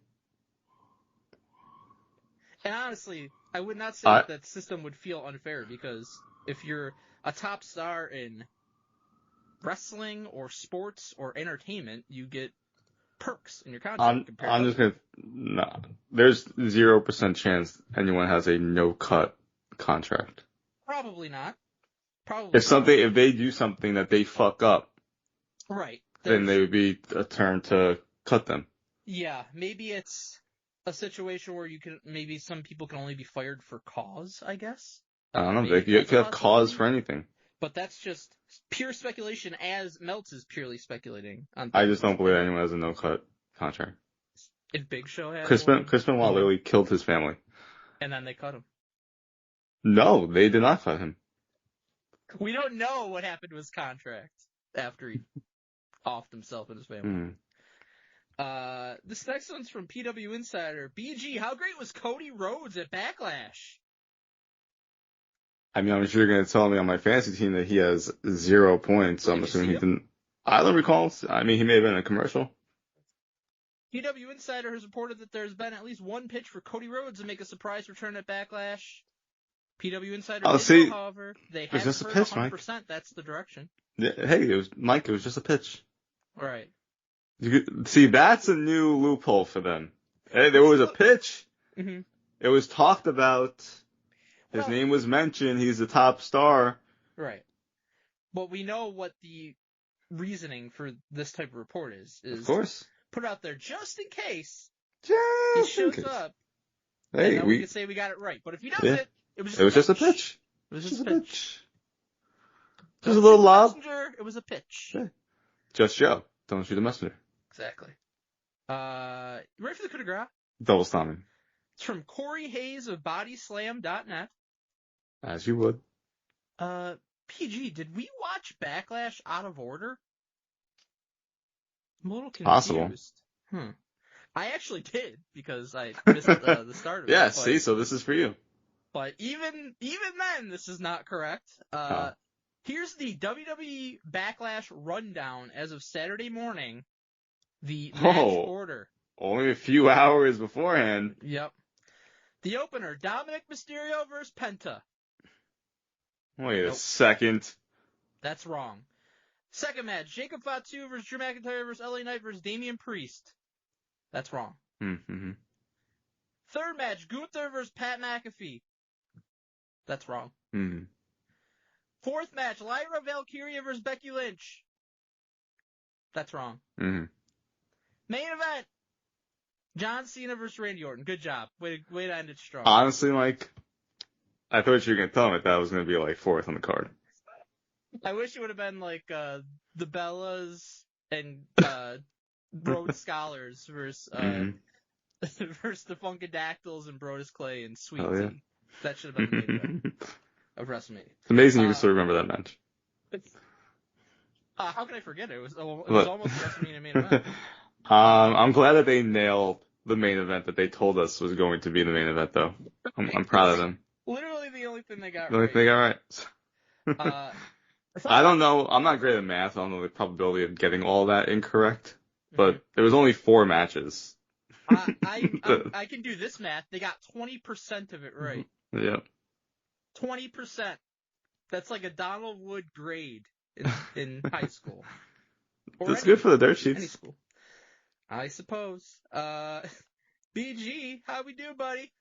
honestly, I would not say that system would feel unfair, because if you're a top star in wrestling or sports or entertainment, you get perks in your contract. There's 0% chance anyone has a no-cut contract. Probably not. If they do something that they fuck up, right, then they would be a turn to cut them. Yeah, maybe it's a situation where maybe some people can only be fired for cause, I guess. I don't know. You could have cause for anything. But that's just pure speculation, as Meltz is purely speculating. I just don't believe anyone has a no-cut contract. If Big Show had Chris Benoit literally killed his family. And then they cut him. No, they did not cut him. We don't know what happened to his contract after he offed himself and his family. This next one's from PW Insider. BG, how great was Cody Rhodes at Backlash? I mean, I'm sure you're going to tell me on my fantasy team that he has 0 points, so I'm assuming he didn't. I don't recall. I mean, he may have been in a commercial. PW Insider has reported that there's been at least one pitch for Cody Rhodes to make a surprise return at Backlash. PW Insider did know, however, they haven't just a heard pitch, 100% Mike. That's the direction. Yeah, hey, it was just a pitch. Right. See, that's a new loophole for them. Hey, there was a pitch. Mm-hmm. It was talked about. His name was mentioned. He's the top star. Right. But we know what the reasoning for this type of report is. Of course. Put it out there just in case he shows up. Hey, we can say we got it right. But if he doesn't, it was just a pitch. It was just a pitch. Just a little lob. It was a pitch. Yeah. Just Joe. Don't shoot the messenger. Exactly. You ready for the coup de grace? Double stomping. It's from Corey Hayes of BodySlam.net. As you would. PG, did we watch Backlash out of order? I'm a little confused. Possible. I actually did because I missed the start of it. Yeah, but, see, so this is for you. But even then, this is not correct. Here's the WWE Backlash rundown as of Saturday morning. The match order. Only a few hours beforehand. Yep. The opener, Dominic Mysterio versus Penta. Wait a second. That's wrong. Second match, Jacob Fatu versus Drew McIntyre versus LA Knight versus Damian Priest. That's wrong. Mm-hmm. Third match, Gunther versus Pat McAfee. That's wrong. Mm-hmm. Fourth match, Lyra Valkyria versus Becky Lynch. That's wrong. Mm-hmm. Main event, John Cena versus Randy Orton. Good job. Way to end it strong. Honestly, Mike, I thought you were going to tell me that was going to be like fourth on the card. I wish it would have been like the Bellas and Rhodes Scholars versus versus the Funkadactyls and Brodus Clay and Sweet Tea. That should have been the main event of WrestleMania. It's amazing you can still remember that match. How can I forget it? It was almost the WrestleMania main event. I'm glad that they nailed the main event that they told us was going to be the main event, though. I'm proud of them. Literally the only thing they got right. The only thing they got right. I don't know. I'm not great at math. I don't know the probability of getting all that incorrect. But there was only 4 matches. I can do this math. They got 20% of it right. Yeah. 20%. That's like a Donald Wood grade in high school. That's good for the dirt sheets. Any school. I suppose. BG, how we do, buddy?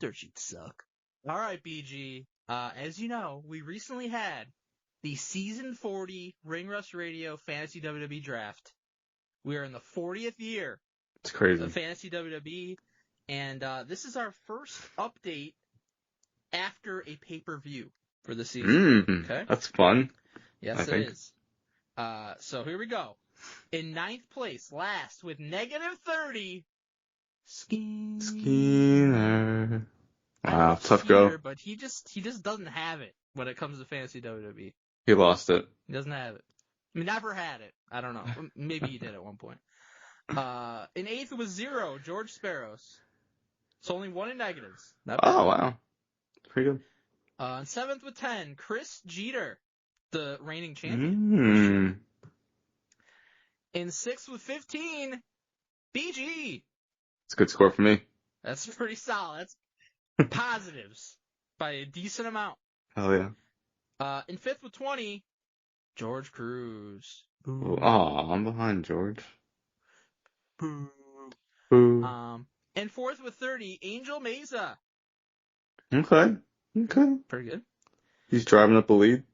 Dirt sheets suck. All right, BG. As you know, we recently had the Season 40 Ring Rust Radio Fantasy WWE Draft. We are in the 40th year. It's crazy. Of Fantasy WWE, and this is our first update after a pay-per-view for the season. Okay, that's fun. Yes, it is. So here we go. In 9th place, last with -30. Skinner. Wow, tough go. But he just doesn't have it when it comes to Fantasy WWE. He lost it. He doesn't have it. I mean, never had it. I don't know. Maybe he did at one point. In 8th was 0, George Sparrows. So only 1 in negatives. Wow. Pretty good. In 7th with 10, Chris Jeter, the reigning champion. In 6th with 15, BG. It's a good score for me. That's pretty solid. That's positives by a decent amount. Oh, yeah. In 5th with 20, George Cruz. Oh, I'm behind George. Boo. Boo. And 4th with 30, Angel Mesa. Okay. Pretty good. He's driving up a lead.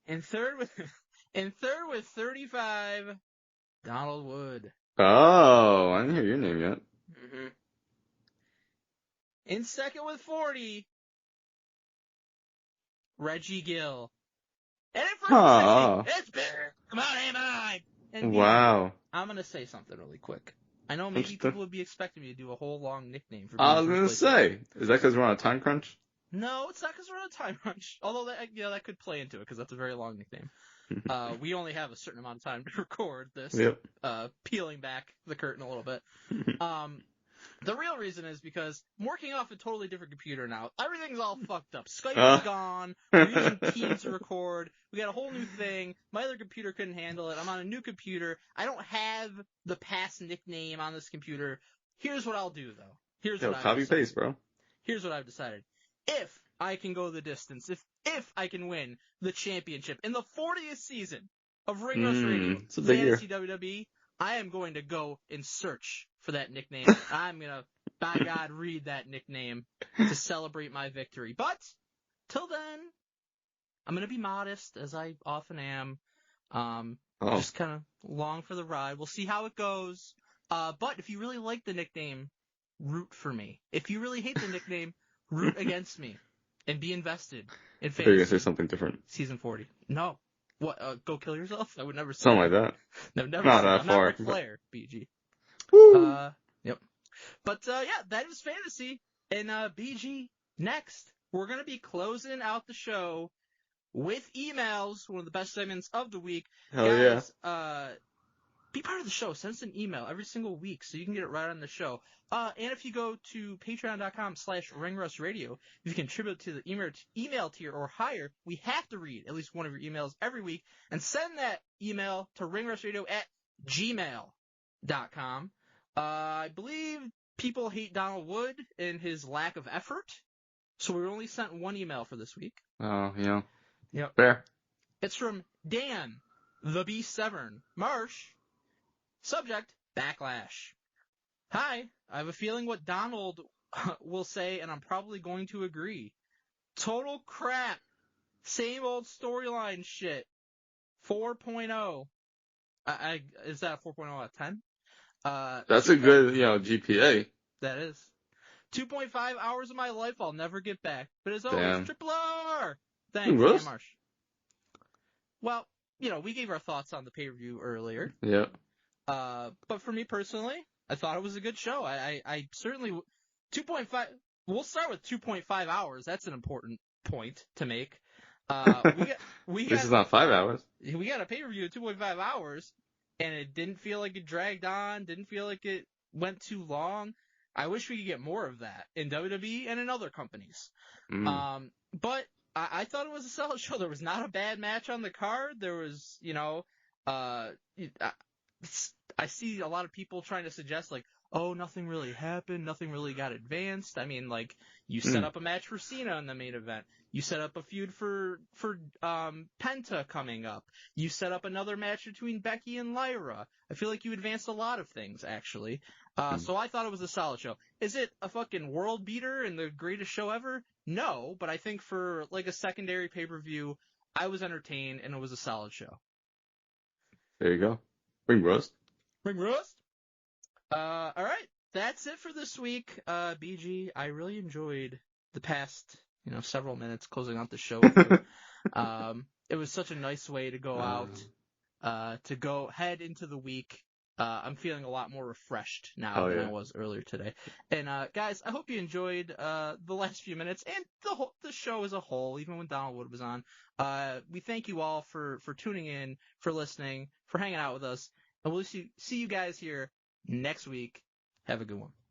And third with 35, Donald Wood. Oh, I didn't hear your name yet. Mm-hmm. In 2nd with 40, Reggie Gill. And in 1st with 60, it's better. Come on, Amon. And wow. I'm going to say something really quick. I know maybe people would be expecting me to do a whole long nickname for I was going to say, is that because we're on a time crunch? No, it's not because we're on a time crunch. Although that could play into it because that's a very long nickname. We only have a certain amount of time to record this. Yep. Peeling back the curtain a little bit. The real reason is because I'm working off a totally different computer now. Everything's all fucked up. Skype is gone. We're using Teams to record. We got a whole new thing. My other computer couldn't handle it. I'm on a new computer. I don't have the past nickname on this computer. Here's what I'll do, though. Copy paste, bro. Here's what I've decided. If I can go the distance, if I can win the championship in the 40th season of Ring Rust Radio, Fantasy WWE, I am going to go and search for that nickname. I'm going to, by God, read that nickname to celebrate my victory. But, till then, I'm going to be modest, as I often am. Just kind of long for the ride. We'll see how it goes. But if you really like the nickname, root for me. If you really hate the nickname, root against me. And be invested in fantasy. You're going to say something different. Season 40. No. What, go kill yourself? I would never say something like that. No, never. Not that far. Not Ric Flair, BG. Woo! Yep. But, yeah, that is fantasy. And, BG, next, we're going to be closing out the show with emails, one of the best segments of the week. Hell Guys, yeah. Be part of the show. Send us an email every single week so you can get it right on the show. And if you go to patreon.com/ringrustradio, you can contribute to the email tier or higher. We have to read at least one of your emails every week and send that email to ringrustradio@gmail.com. I believe people hate Donald Wood and his lack of effort, so we only sent one email for this week. Oh, yeah. Yep. Fair. It's from Dan, the Beast Severn Marsh. Subject, Backlash. Hi, I have a feeling what Donald will say, and I'm probably going to agree. Total crap. Same old storyline shit. 4.0. Is that a 4.0 out of 10? That's a good, GPA. That is. 2.5 hours of my life I'll never get back. But as Damn. always, Triple R! Thanks, Congrats. Dan Marsh. Well, we gave our thoughts on the pay-per-view earlier. Yeah. But for me personally, I thought it was a good show. I certainly 2.5. We'll start with 2.5 hours. That's an important point to make. This is not 5 hours. We got a pay-per-view of 2.5 hours, and it didn't feel like it dragged on. Didn't feel like it went too long. I wish we could get more of that in WWE and in other companies. But I thought it was a solid show. There was not a bad match on the card. There was, I see a lot of people trying to suggest, like, oh, nothing really happened, nothing really got advanced. I mean, like, you set up a match for Cena in the main event. You set up a feud for Penta coming up. You set up another match between Becky and Lyra. I feel like you advanced a lot of things, actually. So I thought it was a solid show. Is it a fucking world beater and the greatest show ever? No, but I think for, like, a secondary pay-per-view, I was entertained, and it was a solid show. There you go. Ring roast. Ring roast? All right. That's it for this week. BG, I really enjoyed the past, several minutes closing out the show with you. It was such a nice way to go out, to head into the week. I'm feeling a lot more refreshed now than I was earlier today. And, guys, I hope you enjoyed, the last few minutes and the show as a whole, even when Donald Wood was on. We thank you all for tuning in, for listening, for hanging out with us. And we'll see you guys here next week. Have a good one.